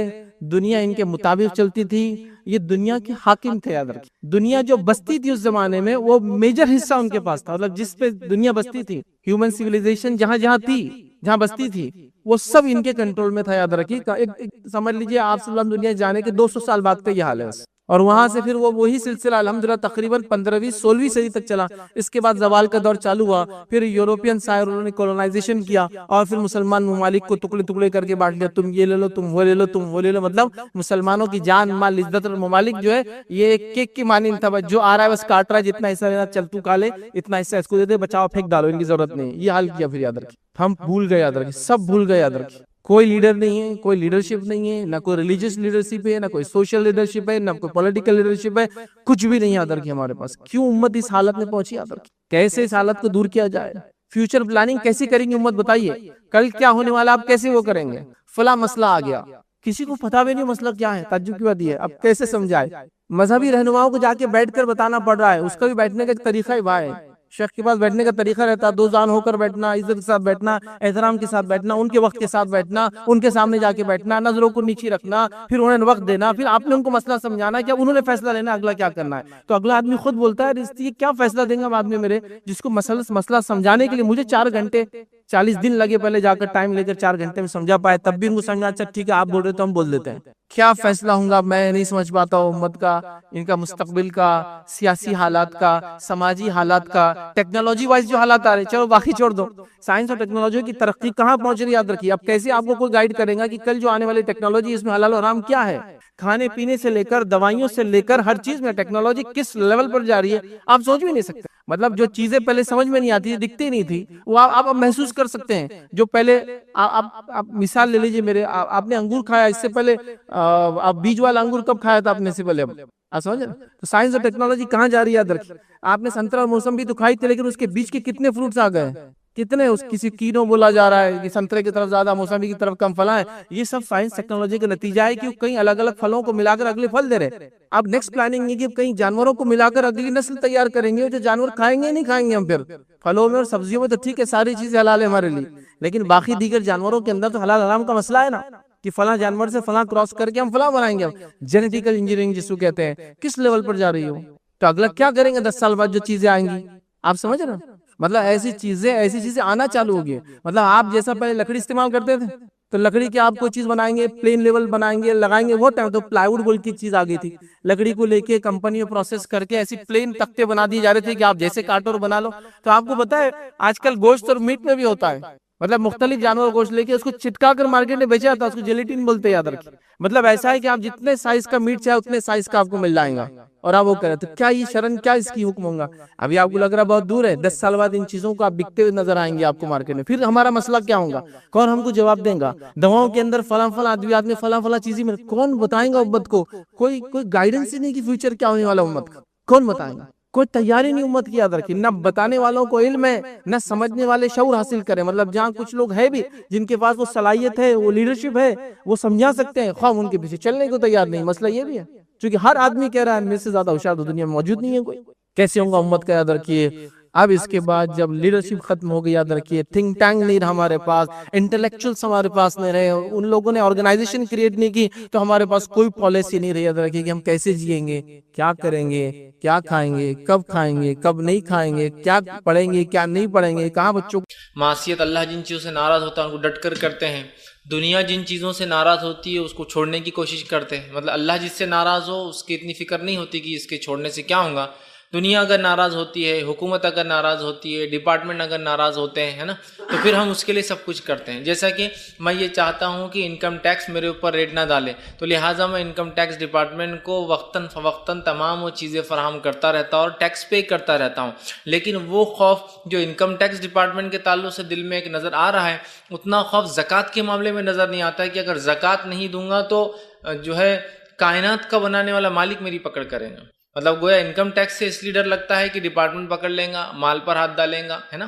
دنیا ان کے مطابق چلتی تھی، یہ دنیا کے حاکم تھے یاد رکھیے۔ دنیا جو بستی تھی اس زمانے میں وہ میجر حصہ ان کے پاس تھا، مطلب جس پہ دنیا بستی تھی، ہیومن سیویلائزیشن جہاں جہاں تھی، جہاں بستی تھی، وہ سب ان کے کنٹرول میں تھا یاد رکھیے۔ سمجھ لیجئے آپ صلی اللہ علیہ وسلم دنیا جانے کے 200 سال بعد کا یہ حال ہے، اور وہاں سے پھر وہی سلسلہ الحمدللہ تقریباً 15ویں 16ویں صدی تک چلا۔ اس کے بعد زوال کا دور چالو ہوا، پھر یورپین سائر انہوں نے کولونائزیشن کیا، اور پھر مسلمان ممالک کو ٹکڑے ٹکڑے کر کے بانٹ لیا، تم یہ لے لو، تم وہ لے لو، تم وہ لے لو، مطلب مسلمانوں کی جان مال عزت اور ممالک جو ہے یہ ایک کیک کی مانند تھا، جو آ رہا ہے بس کاٹ رہا ہے، جتنا حصہ لینا چل تو کھا لے، اتنا حصہ اس کو دے دے، بچاؤ پھینک ڈالو، ان کی ضرورت نہیں۔ یہ حال کیا پھر یاد رکھیں، ہم بھول گئے یاد رکھیں، سب بھول گئے یاد رکھیں۔ کوئی لیڈر نہیں ہے، کوئی لیڈرشپ نہیں ہے، نہ کوئی ریلیجیس لیڈرشپ ہے، نہ کوئی سوشل لیڈرشپ ہے، نہ کوئی پولیٹیکل لیڈرشپ ہے، کچھ بھی نہیں یاد رکھیں ہمارے پاس۔ کیوں امت اس حالت میں پہنچی یاد رکھیں، کیسے اس حالت کو دور کیا جائے، فیوچر پلاننگ کیسی کریں گے امت بتائیے، کل کیا ہونے والا آپ کیسے وہ کریں گے، فلاں مسئلہ آ گیا، کسی کو پتہ بھی نہیں مسئلہ کیا ہے، تعجب کی بات یہ ہے، اب کیسے سمجھائے، مذہبی رہنماؤں کو جا کے بیٹھ کر بتانا پڑ رہا ہے، اس کا بھی بیٹھنے کا ایک طریقہ ہی بھائی، شیخ کے پاس بیٹھنے کا طریقہ رہتا ہے، دو زان ہو کر بیٹھنا، عزت کے ساتھ بیٹھنا، احترام کے ساتھ بیٹھنا، ان کے وقت کے ساتھ بیٹھنا، ان کے سامنے جا کے بیٹھنا، نظروں کو نیچی رکھنا، پھر انہیں وقت دینا، پھر آپ نے ان کو مسئلہ سمجھانا کہ انہوں نے فیصلہ لینا اگلا کیا کرنا ہے۔ تو اگلا آدمی خود بولتا ہے یہ کیا فیصلہ دیں گا بعد میں میرے، جس کو مسئلہ سمجھانے کے لیے مجھے 4 گھنٹے 40 دن لگے، پہلے جا کر ٹائم لے کر 4 گھنٹے میں سمجھا پائے، تب بھی ان کو سمجھا اچھا ٹھیک ہے آپ بول رہے تو ہم بول دیتے ہیں، کیا فیصلہ ہوں گا میں نہیں سمجھ پاتا ہوں، امت کا، ان کا مستقبل کا، سیاسی حالات کا، سماجی حالات کا، ٹیکنالوجی وائز جو حالات آ رہے ہیں، چلو باقی چھوڑ دو، سائنس اور ٹیکنالوجی کی ترقی کہاں پہنچ رہی ہے یاد رکھیے۔ اب کیسے آپ کو کوئی گائیڈ کرے گا کہ کل جو آنے والی ٹیکنالوجی اس میں حلال و حرام کیا ہے، کھانے پینے سے لے کر دوائیوں سے لے کر ہر چیز میں ٹیکنالوجی کس لیول پر جا رہی ہے آپ سوچ بھی نہیں سکتے۔ مطلب جو چیزیں پہلے سمجھ میں نہیں آتی تھی، دکھتی نہیں تھی، وہ آپ اب محسوس کر سکتے ہیں۔ جو پہلے آپ مثال لے لیجئے میرے، آپ نے انگور کھایا، اس سے پہلے آپ بیج والا انگور کب کھایا تھا آپ نے، سے پہلے آپ سمجھ رہے ہیں؟ تو سائنس اور ٹیکنالوجی کہاں جا رہی ہے یاد رکھیے۔ آپ نے سنترا اور موسمبی تو کھائی تھی، لیکن اس کے بیچ کے کتنے فروٹس آ گئے، کتنے، اس کسی کینو بولا جا رہا ہے کہ سنترے کی طرف زیادہ، موسمبی کی طرف کم فلاں ہے، یہ سب سائنس ٹیکنالوجی کا نتیجہ ہے کہ کئی الگ الگ پھلوں کو ملا کر اگلے پھل دے رہے۔ اب نیکسٹ پلاننگ یہ کہ کئی جانوروں کو ملا کر اگلی نسل تیار کریں گے، جو جانور کھائیں گے نہیں کھائیں گے ہم، پھر پھلوں میں اور سبزیوں میں تو ٹھیک ہے ساری چیزیں حلال ہے ہمارے لیے، لیکن باقی دیگر جانوروں کے اندر تو حلال حرام کا مسئلہ ہے نا، کہ فلاں جانور سے فلاں کراس کر کے ہم فلاں بنائیں گے، جینیٹیکل انجینئرنگ جس کو کہتے ہیں، کس لیول پر جا رہی ہو، تو اگلا کیا کریں گے 10 سال بعد جو چیزیں آئیں گی، آپ سمجھ رہے ہیں؟ مطلب ایسی چیزیں آنا چالو ہو گئی، مطلب آپ جیسا پہلے لکڑی استعمال کرتے تھے، تو لکڑی کی آپ کوئی چیز بنائیں گے، پلین لیول بنائیں گے، لگائیں گے، وہ ٹائم تو پلائی ووڈ بول کی چیز آ گئی تھی، لکڑی کو لے کے کمپنی میں پروسیس کر کے ایسی پلین تختے بنا دی جا رہے تھے کہ آپ جیسے کاٹو اور بنا لو۔ تو آپ کو پتا ہے آج کل گوشت اور میٹ میں بھی ہوتا ہے، مطلب مختلف جانور گوشت لے کے اس کو چٹکا کر مارکیٹ میں بیچا جاتا ہے، اس کو جیلیٹن بولتے ہیں یاد رکھیں۔ مطلب ایسا ہے کہ آپ جتنے سائز کا میٹ چاہے اتنے سائز کا آپ کو مل جائے گا، اور آپ وہ کریں تو کیا یہ شرن، کیا اس کی حکم ہوگا؟ ابھی آپ کو لگ رہا بہت دور ہے، 10 سال بعد ان چیزوں کو آپ بکتے ہوئے نظر آئیں گے آپ کو مارکیٹ میں، پھر ہمارا مسئلہ کیا ہوگا، کون ہم کو جواب دیں گا؟ دواؤں کے اندر فلاں ادویات میں فلاں چیزیں میں کون بتائیں گا امت کو؟ کوئی گائیڈنس ہی نہیں کہ فیوچر کیا ہونے والا امت کا، کون بتائیں گا؟ کوئی تیاری نہیں امت کی یاد رکھی، نہ بتانے والوں کو علم ہے، نہ سمجھنے والے شعور حاصل کریں۔ مطلب جہاں کچھ لوگ ہیں بھی جن کے پاس وہ صلاحیت ہے، وہ لیڈرشپ ہے، وہ سمجھا سکتے ہیں، خواہ ان کے پیچھے چلنے کو تیار نہیں۔ مسئلہ یہ بھی ہے کیونکہ ہر آدمی کہہ رہا ہے میرے سے زیادہ ہوشیار تو دنیا میں موجود نہیں ہے کوئی، کیسے ہوں گا امت کا یاد رکھیے۔ اب اس کے بعد جب لیڈرشپ ختم ہو گئی یاد رکھیے، تھنک ٹینک نہیں رہا ہمارے پاس، انٹلیکچوئلس ہمارے پاس نہیں رہے، ان لوگوں نے آرگنائزیشن کریٹ نہیں کی، تو ہمارے پاس کوئی پالیسی نہیں رہی یاد رکھیے کہ ہم کیسے جئیں گے، کیا کریں گے، کیا کھائیں گے، کب نہیں کھائیں گے، کیا پڑھیں گے، کیا نہیں پڑھیں گے، کہاں بچوں معصیت اللہ جن چیزوں سے ناراض ہوتا ہے ان کو ڈٹ کر کرتے ہیں، دنیا جن چیزوں سے ناراض ہوتی ہے اس کو چھوڑنے کی کوشش کرتے ہیں۔ مطلب اللہ جس سے ناراض ہو اس کی اتنی فکر نہیں ہوتی کہ اس کے چھوڑنے سے کیا ہوگا۔ دنیا اگر ناراض ہوتی ہے، حکومت اگر ناراض ہوتی ہے، ڈپارٹمنٹ اگر ناراض ہوتے ہیں، ہے نا، تو پھر ہم اس کے لیے سب کچھ کرتے ہیں۔ جیسا کہ میں یہ چاہتا ہوں کہ انکم ٹیکس میرے اوپر ریٹ نہ ڈالے، تو لہٰذا میں انکم ٹیکس ڈپارٹمنٹ کو وقتاً فوقتاً تمام وہ چیزیں فراہم کرتا رہتا ہوں اور ٹیکس پے کرتا رہتا ہوں، لیکن وہ خوف جو انکم ٹیکس ڈپارٹمنٹ کے تعلق سے دل میں ایک نظر آ رہا ہے، اتنا خوف زکوٰۃ کے معاملے میں نظر نہیں آتا ہے کہ اگر زکوٰۃ نہیں دوں گا تو جو ہے کائنات کا بنانے والا مالک میری پکڑ کرے گا۔ مطلب گویا انکم ٹیکس سے اس لیے ڈر لگتا ہے کہ ڈپارٹمنٹ پکڑ لیں گا، مال پر ہاتھ ڈالیں گا، ہے نا،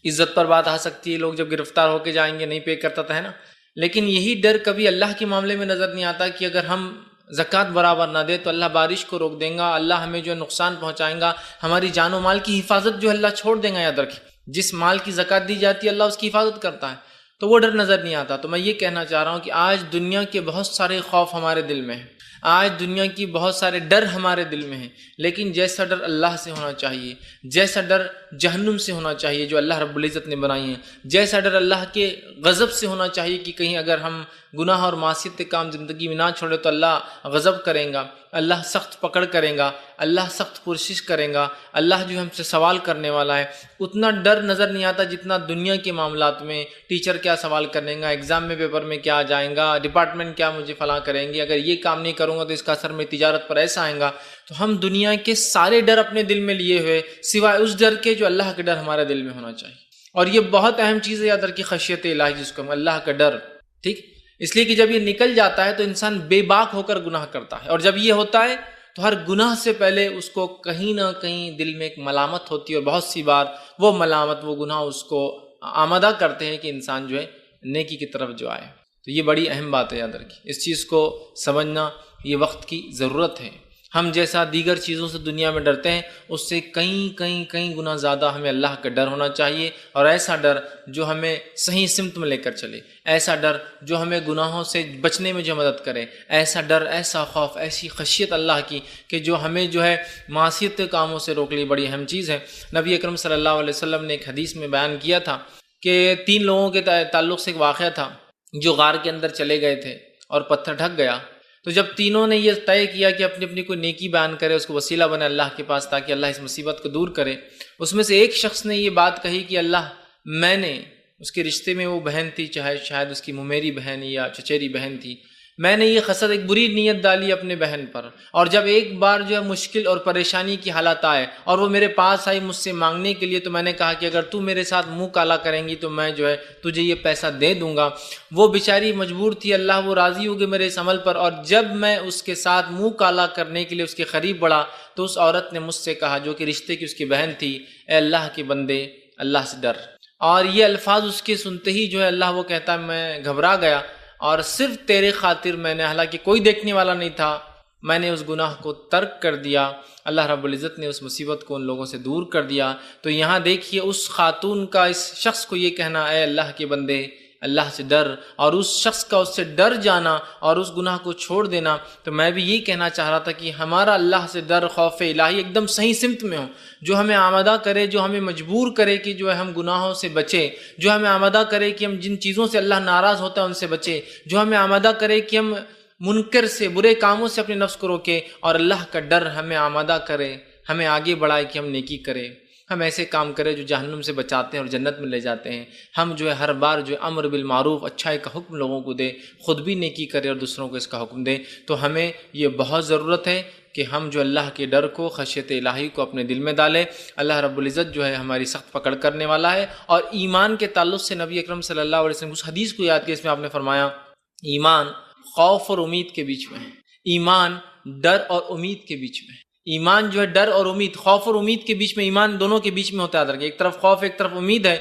عزت پر بات آ سکتی ہے، لوگ جب گرفتار ہو کے جائیں گے نہیں پے کرتا تھا، ہے نا، لیکن یہی ڈر کبھی اللہ کے معاملے میں نظر نہیں آتا کہ اگر ہم زکوٰۃ برابر نہ دے تو اللہ بارش کو روک دیں گا، اللہ ہمیں جو ہے نقصان پہنچائیں گا، ہماری جان و مال کی حفاظت جو ہے اللہ چھوڑ دیں گا۔ یاد رکھیں، جس مال کی زکوٰۃ دی جاتی ہے اللہ اس کی حفاظت کرتا ہے، تو وہ ڈر نظر نہیں آتا۔ تو میں یہ کہنا چاہ رہا ہوں کہ آج دنیا کے بہت سارے خوف ہمارے دل میں ہیں، آج دنیا کی بہت سارے ڈر ہمارے دل میں ہیں، لیکن جیسا ڈر اللہ سے ہونا چاہیے، جیسا ڈر جہنم سے ہونا چاہیے جو اللہ رب العزت نے بنائی ہیں، جیسا ڈر اللہ کے غضب سے ہونا چاہیے کہ کہیں اگر ہم گناہ اور معصیت کے کام زندگی میں نہ چھوڑے تو اللہ غضب کریں گا، اللہ سخت پکڑ کریں گا، اللہ سخت پرسش کریں گا، اللہ جو ہم سے سوال کرنے والا ہے، اتنا ڈر نظر نہیں آتا جتنا دنیا کے معاملات میں ٹیچر کیا سوال کریں گا، ایگزام میں پیپر میں کیا آ جائیں گا، ڈپارٹمنٹ کیا مجھے فلاں کریں گے، اگر یہ کام نہیں کروں گا تو اس کا اثر میں تجارت پر ایسا آئے گا۔ تو ہم دنیا کے سارے ڈر اپنے دل میں لیے ہوئے سوائے اس ڈر کے جو اللہ کا ڈر ہمارے دل میں ہونا چاہیے، اور یہ بہت اہم چیز ہے یاد رکھیے، خشیت الہی جس کو ہم اللہ کا ڈر، ٹھیک، اس لیے کہ جب یہ نکل جاتا ہے تو انسان بے باک ہو کر گناہ کرتا ہے، اور جب یہ ہوتا ہے تو ہر گناہ سے پہلے اس کو کہیں نہ کہیں دل میں ایک ملامت ہوتی ہے، اور بہت سی بار وہ ملامت، وہ گناہ اس کو آمادہ کرتے ہیں کہ انسان جو ہے نیکی کی طرف جو آئے۔ تو یہ بڑی اہم بات ہے، یاد رکھیے، اس چیز کو سمجھنا یہ وقت کی ضرورت ہے۔ ہم جیسا دیگر چیزوں سے دنیا میں ڈرتے ہیں، اس سے کئی گنا زیادہ ہمیں اللہ کا ڈر ہونا چاہیے، اور ایسا ڈر جو ہمیں صحیح سمت میں لے کر چلے، ایسا ڈر جو ہمیں گناہوں سے بچنے میں جو مدد کرے، ایسا ڈر، ایسا خوف، ایسی خشیت اللہ کی کہ جو ہمیں جو ہے معصیت کے کاموں سے روک لی، بڑی اہم چیز ہے۔ نبی اکرم صلی اللہ علیہ وسلم نے ایک حدیث میں بیان کیا تھا کہ 3 لوگوں کے تعلق سے ایک واقعہ تھا جو غار کے اندر چلے گئے تھے اور پتھر ڈھک گیا، تو جب تینوں نے یہ طے کیا کہ اپنی اپنی کوئی نیکی بیان کرے، اس کو وسیلہ بنے اللہ کے پاس تاکہ اللہ اس مصیبت کو دور کرے، اس میں سے ایک شخص نے یہ بات کہی کہ اللہ، میں نے، اس کے رشتے میں وہ بہن تھی، چاہے شاید اس کی ممیری بہن یا چچیری بہن تھی، میں نے یہ خسد، ایک بری نیت ڈالی اپنے بہن پر، اور جب ایک بار جو ہے مشکل اور پریشانی کی حالت آئے اور وہ میرے پاس آئی مجھ سے مانگنے کے لیے، تو میں نے کہا کہ اگر تو میرے ساتھ منہ کالا کریں گی تو میں جو ہے تجھے یہ پیسہ دے دوں گا۔ وہ بیچاری مجبور تھی، اللہ وہ راضی ہوگی میرے اس عمل پر، اور جب میں اس کے ساتھ منہ کالا کرنے کے لیے اس کے قریب بڑھا تو اس عورت نے مجھ سے کہا، جو کہ رشتے کی اس کی بہن تھی، اے اللہ کے بندے، اللہ سے ڈر۔ اور یہ الفاظ اس کے سنتے ہی جو ہے اللہ وہ کہتا ہے میں گھبرا گیا، اور صرف تیرے خاطر میں نے، حالانکہ کوئی دیکھنے والا نہیں تھا، میں نے اس گناہ کو ترک کر دیا، اللہ رب العزت نے اس مصیبت کو ان لوگوں سے دور کر دیا۔ تو یہاں دیکھیے اس خاتون کا اس شخص کو یہ کہنا، اے اللہ کے بندے، اللہ سے ڈر، اور اس شخص کا اس سے ڈر جانا اور اس گناہ کو چھوڑ دینا۔ تو میں بھی یہ کہنا چاہ رہا تھا کہ ہمارا اللہ سے ڈر، خوف الہی ایک دم صحیح سمت میں ہو، جو ہمیں آمادہ کرے، جو ہمیں مجبور کرے کہ جو ہے ہم گناہوں سے بچے، جو ہمیں آمادہ کرے کہ ہم جن چیزوں سے اللہ ناراض ہوتا ہے ان سے بچے، جو ہمیں آمادہ کرے کہ ہم منکر سے، برے کاموں سے اپنے نفس کو روکے، اور اللہ کا ڈر ہمیں آمادہ کرے، ہمیں آگے بڑھائے کہ ہم نیکی کریں، ہم ایسے کام کریں جو جہنم سے بچاتے ہیں اور جنت میں لے جاتے ہیں۔ ہم جو ہے ہر بار جو ہے امر بالمعروف، اچھائی کا حکم لوگوں کو دے، خود بھی نیکی کرے اور دوسروں کو اس کا حکم دے۔ تو ہمیں یہ بہت ضرورت ہے کہ ہم جو اللہ کے ڈر کو، خشیت الہی کو اپنے دل میں ڈالیں۔ اللہ رب العزت جو ہے ہماری سخت پکڑ کرنے والا ہے۔ اور ایمان کے تعلق سے نبی اکرم صلی اللہ علیہ وسلم اس حدیث کو یاد کیا، اس میں آپ نے فرمایا ایمان خوف اور امید کے بیچ میں ہے، ایمان ڈر اور امید کے بیچ میں ہے۔ ایمان جو ہے ڈر اور امید، خوف اور امید کے بیچ میں، ایمان دونوں کے بیچ میں ہوتا ہے، ایک طرف خوف ایک طرف امید ہے۔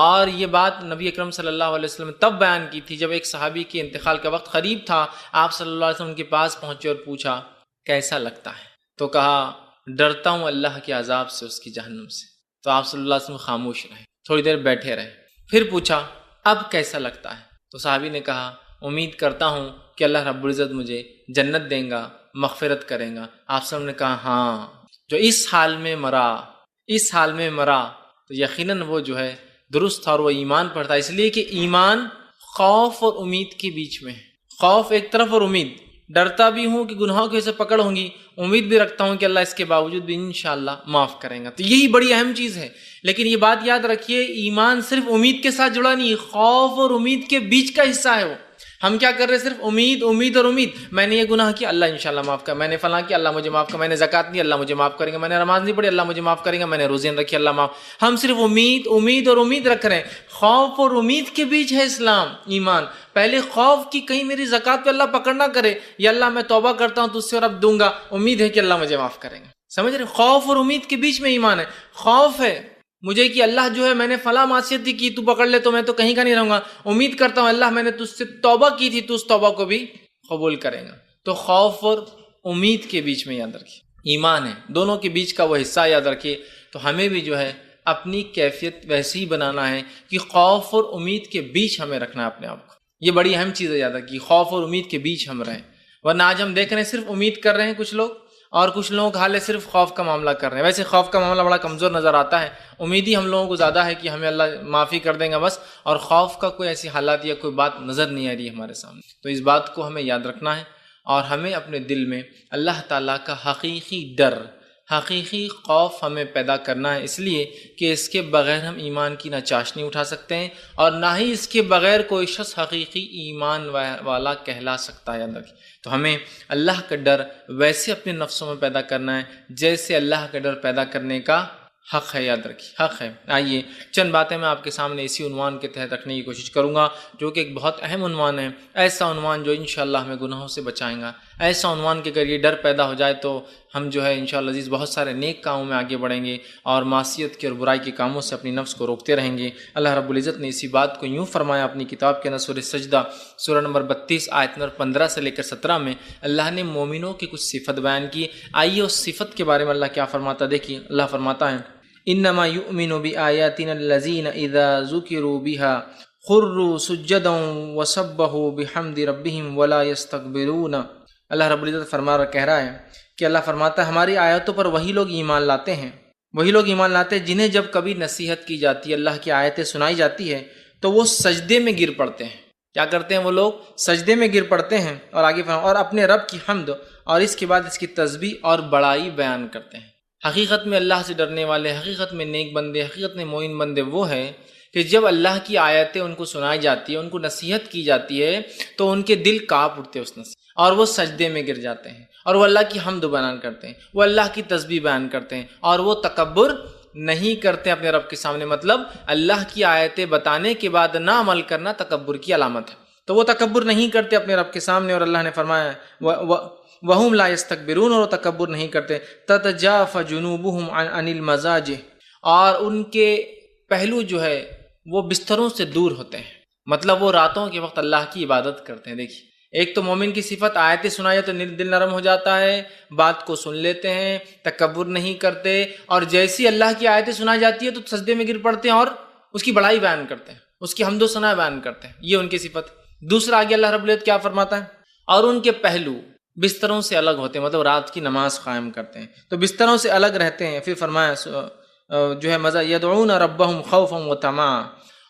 اور یہ بات نبی اکرم صلی اللہ علیہ وسلم نے تب بیان کی تھی جب ایک صحابی کے انتقال کا وقت قریب تھا، آپ صلی اللہ علیہ وسلم کے پاس پہنچے اور پوچھا کیسا لگتا ہے، تو کہا ڈرتا ہوں اللہ کے عذاب سے، اس کی جہنم سے۔ تو آپ صلی اللہ علیہ وسلم خاموش رہے، تھوڑی دیر بیٹھے رہے، پھر پوچھا اب کیسا لگتا ہے، تو صحابی نے کہا امید کرتا ہوں کہ اللہ رب العزت مجھے جنت دیں گا، مغفرت کریں گا۔ آپ صلی اللہ علیہ وسلم نے کہا ہاں، جو اس حال میں مرا تو یقیناً وہ جو ہے درست تھا اور وہ ایمان پر تھا، اس لیے کہ ایمان خوف اور امید کے بیچ میں ہے۔ خوف ایک طرف اور امید، ڈرتا بھی ہوں کہ گناہوں کی وجہ سے پکڑ ہوں گی، امید بھی رکھتا ہوں کہ اللہ اس کے باوجود بھی انشاءاللہ معاف کریں گا۔ تو یہی بڑی اہم چیز ہے۔ لیکن یہ بات یاد رکھیے، ایمان صرف امید کے ساتھ جڑا نہیں، خوف اور امید کے بیچ کا حصہ ہے وہ۔ ہم کیا کر رہے ہیں؟ صرف امید اور امید، میں نے یہ گناہ کیا اللہ انشاءاللہ معاف کر، میں نے فلاں کیا اللہ مجھے معاف کر، میں نے زکوٰۃ دی اللہ مجھے معاف کریں گا، میں نے نماز نہیں پڑھی اللہ مجھے معاف کریں گا، میں نے روزے رکھی اللہ معاف۔ ہم صرف امید اور امید رکھ رہے ہیں۔ خوف اور امید کے بیچ ہے اسلام، ایمان۔ پہلے خوف کی کہیں میری زکوٰۃ پہ اللہ پکڑ نہ کرے، یا اللہ میں توبہ کرتا ہوں تجھ سے اور اب دوں گا، امید ہے کہ اللہ مجھے معاف کریں گا۔ سمجھ رہے؟ خوف اور امید کے بیچ میں ایمان ہے۔ خوف ہے مجھے کہ اللہ جو ہے میں نے فلاں معصیت کی تو پکڑ لے تو میں تو کہیں کا نہیں رہوں گا، امید کرتا ہوں اللہ میں نے تجھ سے توبہ کی تھی تو اس توبہ کو بھی قبول کرے گا۔ تو خوف اور امید کے بیچ میں یاد رکھیے، ایمان ہے، دونوں کے بیچ کا وہ حصہ یاد رکھیے۔ تو ہمیں بھی جو ہے اپنی کیفیت ویسے ہی بنانا ہے کہ خوف اور امید کے بیچ ہمیں رکھنا ہے اپنے آپ کو۔ یہ بڑی اہم چیز ہے یاد رکھیے، خوف اور امید کے بیچ ہم رہیں، ورنہ آج ہم دیکھ رہے ہیں صرف امید کر رہے ہیں کچھ لوگ، اور کچھ لوگوں کا حال ہے صرف خوف کا معاملہ کر رہے ہیں۔ ویسے خوف کا معاملہ بڑا کمزور نظر آتا ہے، امید ہی ہم لوگوں کو زیادہ ہے کہ ہمیں اللہ معافی کر دیں گا بس، اور خوف کا کوئی ایسی حالات یا کوئی بات نظر نہیں آ رہی ہے ہمارے سامنے۔ تو اس بات کو ہمیں یاد رکھنا ہے، اور ہمیں اپنے دل میں اللہ تعالیٰ کا حقیقی ڈر، حقیقی خوف ہمیں پیدا کرنا ہے، اس لیے کہ اس کے بغیر ہم ایمان کی نہ چاشنی اٹھا سکتے ہیں، اور نہ ہی اس کے بغیر کوئی شخص حقیقی ایمان والا کہلا سکتا ہے اندر کی۔ تو ہمیں اللہ کا ڈر ویسے اپنے نفسوں میں پیدا کرنا ہے جیسے اللہ کا ڈر پیدا کرنے کا حق ہے، یاد رکھیے، حق ہے۔ آئیے چند باتیں میں آپ کے سامنے اسی عنوان کے تحت رکھنے کی کوشش کروں گا، جو کہ ایک بہت اہم عنوان ہے، ایسا عنوان جو انشاءاللہ ہمیں گناہوں سے بچائیں گا، ایسا عنوان کہ اگر یہ ڈر پیدا ہو جائے تو ہم جو ہے انشاءاللہ عزیز بہت سارے نیک کاموں میں آگے بڑھیں گے، اور معصیت کے اور برائی کے کاموں سے اپنی نفس کو روکتے رہیں گے۔ اللہ رب العزت نے اسی بات کو یوں فرمایا اپنی کتاب کے اندر، سورہ سجدہ سورہ نمبر 32 آیت نمبر 15 سے لے کر 17 میں اللہ نے مومنوں کی کچھ صفت بیان کی۔ آئیے اس صفت کے بارے میں اللہ کیا فرماتا دیکھیے۔ اللہ فرماتا ہے انما یؤمن بآیاتنا الذین اذا ذکروا بها خروا سجدا وسبحوا بحمد ربهم ولا یستکبرون۔ اللہ رب العزت کہہ رہا ہے کہ اللہ فرماتا ہے ہماری آیتوں پر وہی لوگ ایمان لاتے ہیں، وہی لوگ ایمان لاتے ہیں جنہیں جب کبھی نصیحت کی جاتی ہے، اللہ کی آیتیں سنائی جاتی ہے تو وہ سجدے میں گر پڑتے ہیں۔ کیا کرتے ہیں وہ لوگ؟ سجدے میں گر پڑتے ہیں، اور آگے اور اپنے رب کی حمد اور اس کے بعد اس کی تسبیح اور بڑائی بیان کرتے ہیں۔ حقیقت میں اللہ سے ڈرنے والے، حقیقت میں نیک بندے، حقیقت میں مومن بندے وہ ہیں کہ جب اللہ کی آیتیں ان کو سنائی جاتی ہے، ان کو نصیحت کی جاتی ہے تو ان کے دل کانپ اٹھتے ہیں اس نصیحت، اور وہ سجدے میں گر جاتے ہیں، اور وہ اللہ کی حمد بیان کرتے ہیں، وہ اللہ کی تسبیح بیان کرتے ہیں، اور وہ تکبر نہیں کرتے اپنے رب کے سامنے۔ مطلب اللہ کی آیتیں بتانے کے بعد نہ عمل کرنا تکبر کی علامت ہے، تو وہ تکبر نہیں کرتے اپنے رب کے سامنے، اور اللہ نے فرمایا وَهُمْ لَا يَسْتَكْبِرُونَ، اور وہ تکبر نہیں کرتے۔ تَتَجَافَ جُنُوبُهُمْ عَنِ الْمَضَاجِعِ، اور ان کے پہلو جو ہے وہ بستروں سے دور ہوتے ہیں، مطلب وہ راتوں کے وقت اللہ کی عبادت کرتے ہیں۔ دیکھیے ایک تو مومن کی صفت، آیتیں سنائی تو دل نرم ہو جاتا ہے، بات کو سن لیتے ہیں، تکبر نہیں کرتے، اور جیسی اللہ کی آیتیں سنائی جاتی ہے تو سجدے میں گر پڑتے ہیں اور اس کی بڑائی بیان کرتے ہیں، اس کی حمد و ثنا بیان کرتے ہیں، یہ ان کی صفت۔ دوسرا آگے اللہ رب العزت کیا فرماتا ہے؟ اور ان کے پہلو بستروں سے الگ ہوتے ہیں، مطلب رات کی نماز قائم کرتے ہیں تو بستروں سے الگ رہتے ہیں۔ پھر فرمایا جو ہے مزہ یدعون ربهم خوفا وطمعا،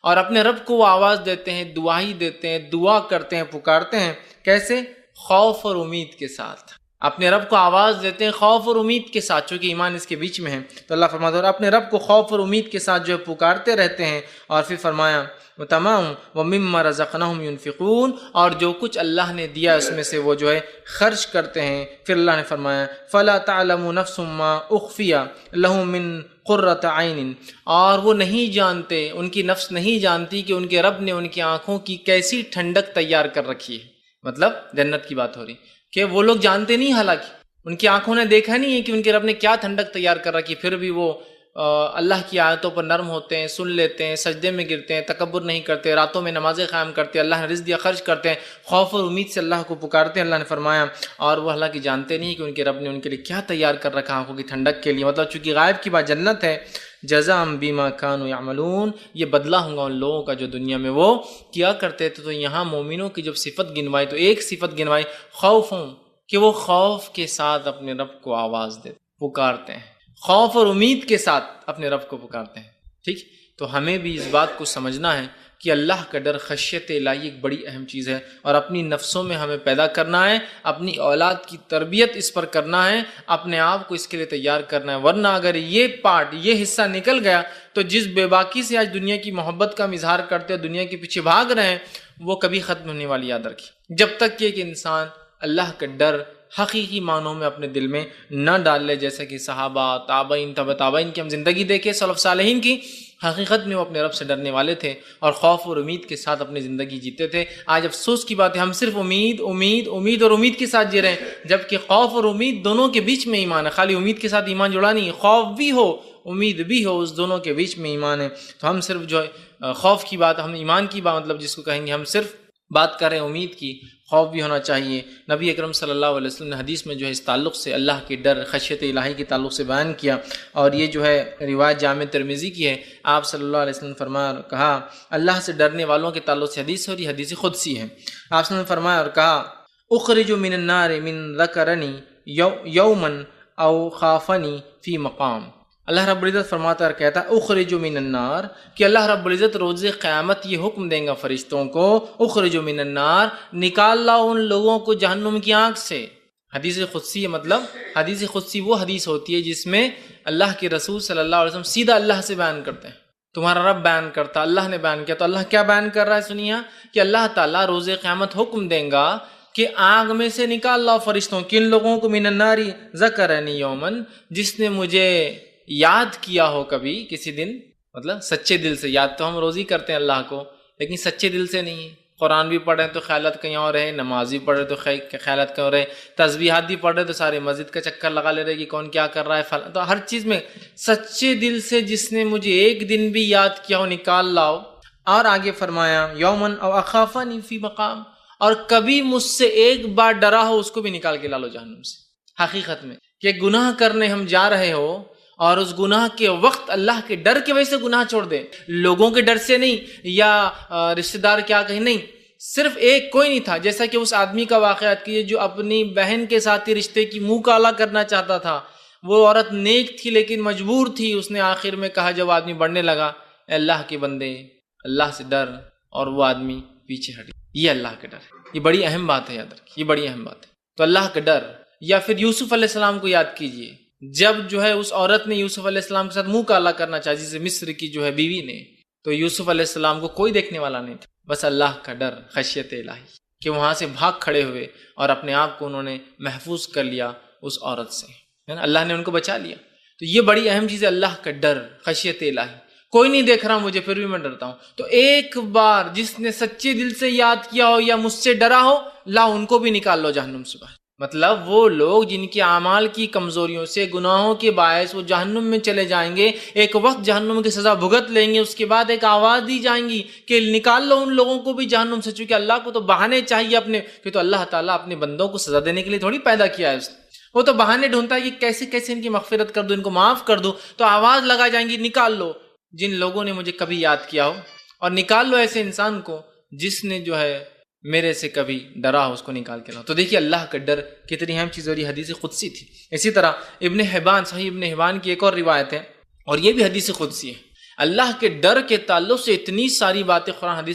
اور اپنے رب کو وہ آواز دیتے ہیں، دعائی دیتے ہیں، دعا کرتے ہیں، پکارتے ہیں، کیسے؟ خوف اور امید کے ساتھ اپنے رب کو آواز دیتے ہیں، خوف اور امید کے ساتھ، چونکہ ایمان اس کے بیچ میں ہے۔ تو اللہ فرماتا ہے اپنے رب کو خوف اور امید کے ساتھ جو ہے پکارتے رہتے ہیں، اور پھر فرمایا تمام وَمِمَّا رَزَقْنَاهُمْ يُنْفِقُونَ، اور جو کچھ اللہ نے دیا اس میں سے وہ جو ہے خرچ کرتے ہیں۔ پھر اللہ نے فرمایا فَلَا تَعْلَمُ نَفْسٌ مَّا أُخْفِيَ لَهُم مِّن قُرَّةِ عَيْنٍ، اور وہ نہیں جانتے، ان کی نفس نہیں جانتی کہ ان کے رب نے ان کی آنکھوں کی کیسی ٹھنڈک تیار کر رکھی ہے۔ مطلب جنت کی بات ہو رہی کہ وہ لوگ جانتے نہیں، حالانکہ ان کی آنکھوں نے دیکھا نہیں ہے کہ ان کے رب نے کیا ٹھنڈک تیار کر رکھی، پھر بھی وہ اللہ کی آیتوں پر نرم ہوتے ہیں، سن لیتے ہیں، سجدے میں گرتے ہیں، تکبر نہیں کرتے، راتوں میں نمازیں قائم کرتے ہیں، اللہ نے رزق دیا خرچ کرتے ہیں، خوف اور امید سے اللہ کو پکارتے ہیں۔ اللہ نے فرمایا اور وہ حالانکہ جانتے نہیں کہ ان کے رب نے ان کے لیے کیا تیار کر رکھا آنکھوں کی ٹھنڈک کے لیے۔ مطلب چونکہ غائب کی بات جنت ہے، جزاء بما كانوا يعملون، یہ بدلہ ہوگا ان لوگوں کا جو دنیا میں وہ کیا کرتے تھے۔ تو یہاں مومنوں کی جب صفت گنوائی تو ایک صفت گنوائی خوفوں، کہ وہ خوف کے ساتھ اپنے رب کو آواز دیتے، پکارتے ہیں، خوف اور امید کے ساتھ اپنے رب کو پکارتے ہیں۔ ٹھیک، تو ہمیں بھی اس بات کو سمجھنا ہے کہ اللہ کا ڈر، خشیت الہی ایک بڑی اہم چیز ہے، اور اپنی نفسوں میں ہمیں پیدا کرنا ہے، اپنی اولاد کی تربیت اس پر کرنا ہے، اپنے آپ کو اس کے لیے تیار کرنا ہے۔ ورنہ اگر یہ پارٹ، یہ حصہ نکل گیا تو جس بے باکی سے آج دنیا کی محبت کا اظہار کرتے ہیں، دنیا کے پیچھے بھاگ رہے ہیں، وہ کبھی ختم ہونے والی، یاد رکھیے۔ جب تک کہ ایک انسان اللہ کا ڈر حقیقی معنوں میں اپنے دل میں نہ ڈال لے، جیسے کہ صحابہ، تابعین، تبع تابعین کی ہم زندگی دیکھیں، سلف صالحین کی، حقیقت میں وہ اپنے رب سے ڈرنے والے تھے اور خوف اور امید کے ساتھ اپنی زندگی جیتے تھے۔ آج افسوس کی بات ہے ہم صرف امید امید امید اور امید کے ساتھ جی رہے ہیں، جبکہ خوف اور امید دونوں کے بیچ میں ایمان ہے۔ خالی امید کے ساتھ ایمان جڑا نہیں ہے، خوف بھی ہو امید بھی ہو، اس دونوں کے بیچ میں ایمان ہے۔ تو ہم صرف جو ہے خوف کی بات، ہم ایمان کی بات، مطلب جس کو کہیں گے ہم صرف بات کر رہے ہیں امید کی، خوف بھی ہونا چاہیے۔ نبی اکرم صلی اللہ علیہ وسلم نے حدیث میں جو ہے اس تعلق سے اللہ کے ڈر، خشیت الہی کے تعلق سے بیان کیا، اور یہ جو ہے روایت جامع ترمذی کی ہے۔ آپ صلی اللہ علیہ وسلم فرمایا اور کہا، اللہ سے ڈرنے والوں کے تعلق سے حدیث ہے، اور یہ حدیث قدسی ہے۔ آپ صلی اللہ علیہ وسلم نے فرمایا اور کہا، اخرج من النار من ذکرنی یوما او خافنی فی مقام۔ اللہ رب العزت فرماتا ہے، کہتا ہے اخرج من النار، کہ اللہ رب العزت روز قیامت یہ حکم دیں گا فرشتوں کو، اخرج من النار، نکال لاؤ ان لوگوں کو جہنم کی آنکھ سے۔ حدیث قدسی مطلب حدیث قدسی وہ حدیث ہوتی ہے جس میں اللہ کے رسول صلی اللہ علیہ وسلم سیدھا اللہ سے بیان کرتے ہیں، تمہارا رب بیان کرتا، اللہ نے بیان کیا۔ تو اللہ کیا بیان کر رہا ہے سنیے، کہ اللہ تعالیٰ روز قیامت حکم دیں گا کہ آگ میں سے نکال لاؤ فرشتوں، کن لوگوں کو؟ من النار ذکرنی یومن، جس نے مجھے یاد کیا ہو کبھی کسی دن، مطلب سچے دل سے۔ یاد تو ہم روز ہی کرتے ہیں اللہ کو، لیکن سچے دل سے نہیں۔ قرآن بھی پڑھ رہے ہیں تو خیالات کہیں اور رہے، نماز بھی پڑھ رہے تو خیالات کہیں اور رہے، تسبیحات بھی پڑھ رہے تو سارے مسجد کا چکر لگا لے رہے کہ کون کیا کر رہا ہے، تو ہر چیز میں سچے دل سے جس نے مجھے ایک دن بھی یاد کیا ہو نکال لاؤ۔ اور آگے فرمایا یومن او اخافنی فی مقام، اور کبھی مجھ سے ایک بار ڈرا ہو اس کو بھی نکال کے لا لو جہنم سے۔ حقیقت میں کہ گناہ کرنے ہم جا رہے ہو اور اس گناہ کے وقت اللہ کے ڈر کی وجہ سے گناہ چھوڑ دے، لوگوں کے ڈر سے نہیں، یا رشتہ دار کیا کہیں، نہیں، صرف ایک کوئی نہیں تھا، جیسا کہ اس آدمی کا واقعات کیے جو اپنی بہن کے ساتھ ہی رشتے کی منہ کالا کرنا چاہتا تھا۔ وہ عورت نیک تھی لیکن مجبور تھی، اس نے آخر میں کہا جب آدمی بڑھنے لگا، اے اللہ کے بندے اللہ سے ڈر، اور وہ آدمی پیچھے ہٹ گیا۔ یہ اللہ کا ڈر ہے، یہ بڑی اہم بات ہے، یاد رکھیے، یہ بڑی اہم بات ہے۔ تو اللہ کا ڈر، یا پھر یوسف علیہ السلام کو یاد کیجئے، جب جو ہے اس عورت نے یوسف علیہ السلام کے ساتھ منہ کالا کرنا چاہا، جسے مصر کی جو ہے بیوی نے، تو یوسف علیہ السلام کو کوئی دیکھنے والا نہیں تھا، بس اللہ کا ڈر، خشیت الہی، کہ وہاں سے بھاگ کھڑے ہوئے اور اپنے آپ کو انہوں نے محفوظ کر لیا اس عورت سے، ہے نا، اللہ نے ان کو بچا لیا۔ تو یہ بڑی اہم چیز ہے، اللہ کا ڈر، خشیت الہی۔ کوئی نہیں دیکھ رہا مجھے پھر بھی میں ڈرتا ہوں، تو ایک بار جس نے سچے دل سے یاد کیا ہو یا مجھ سے ڈرا ہو، لا ان کو بھی نکال لو جہنم سے باہر۔ مطلب وہ لوگ جن کے اعمال کی کمزوریوں سے، گناہوں کے باعث وہ جہنم میں چلے جائیں گے، ایک وقت جہنم کی سزا بھگت لیں گے، اس کے بعد ایک آواز دی جائیں گی کہ نکال لو ان لوگوں کو بھی جہنم سے، چونکہ اللہ کو تو بہانے چاہیے اپنے، کہ تو اللہ تعالیٰ اپنے بندوں کو سزا دینے کے لیے تھوڑی پیدا کیا ہے اس نے، وہ تو بہانے ڈھونڈتا ہے کہ کیسے کیسے ان کی مغفرت کر دو، ان کو معاف کر دو، تو آواز لگا جائیں گی نکال لو جن لوگوں نے مجھے کبھی یاد کیا ہو، اور نکال لو ایسے انسان کو جس نے جو ہے میرے سے کبھی ڈرا ہو، اس کو نکال کے لاؤ۔ تو دیکھیے اللہ کا ڈر کتنی اہم چیز، اور یہ حدیث قدسی تھی۔ اسی طرح ابن حبان، صحیح ابن حبان کی ایک اور روایت ہے، اور یہ بھی حدیث قدسی ہے۔ اللہ کے ڈر کے تعلق سے اتنی ساری باتیں قرآن حدیث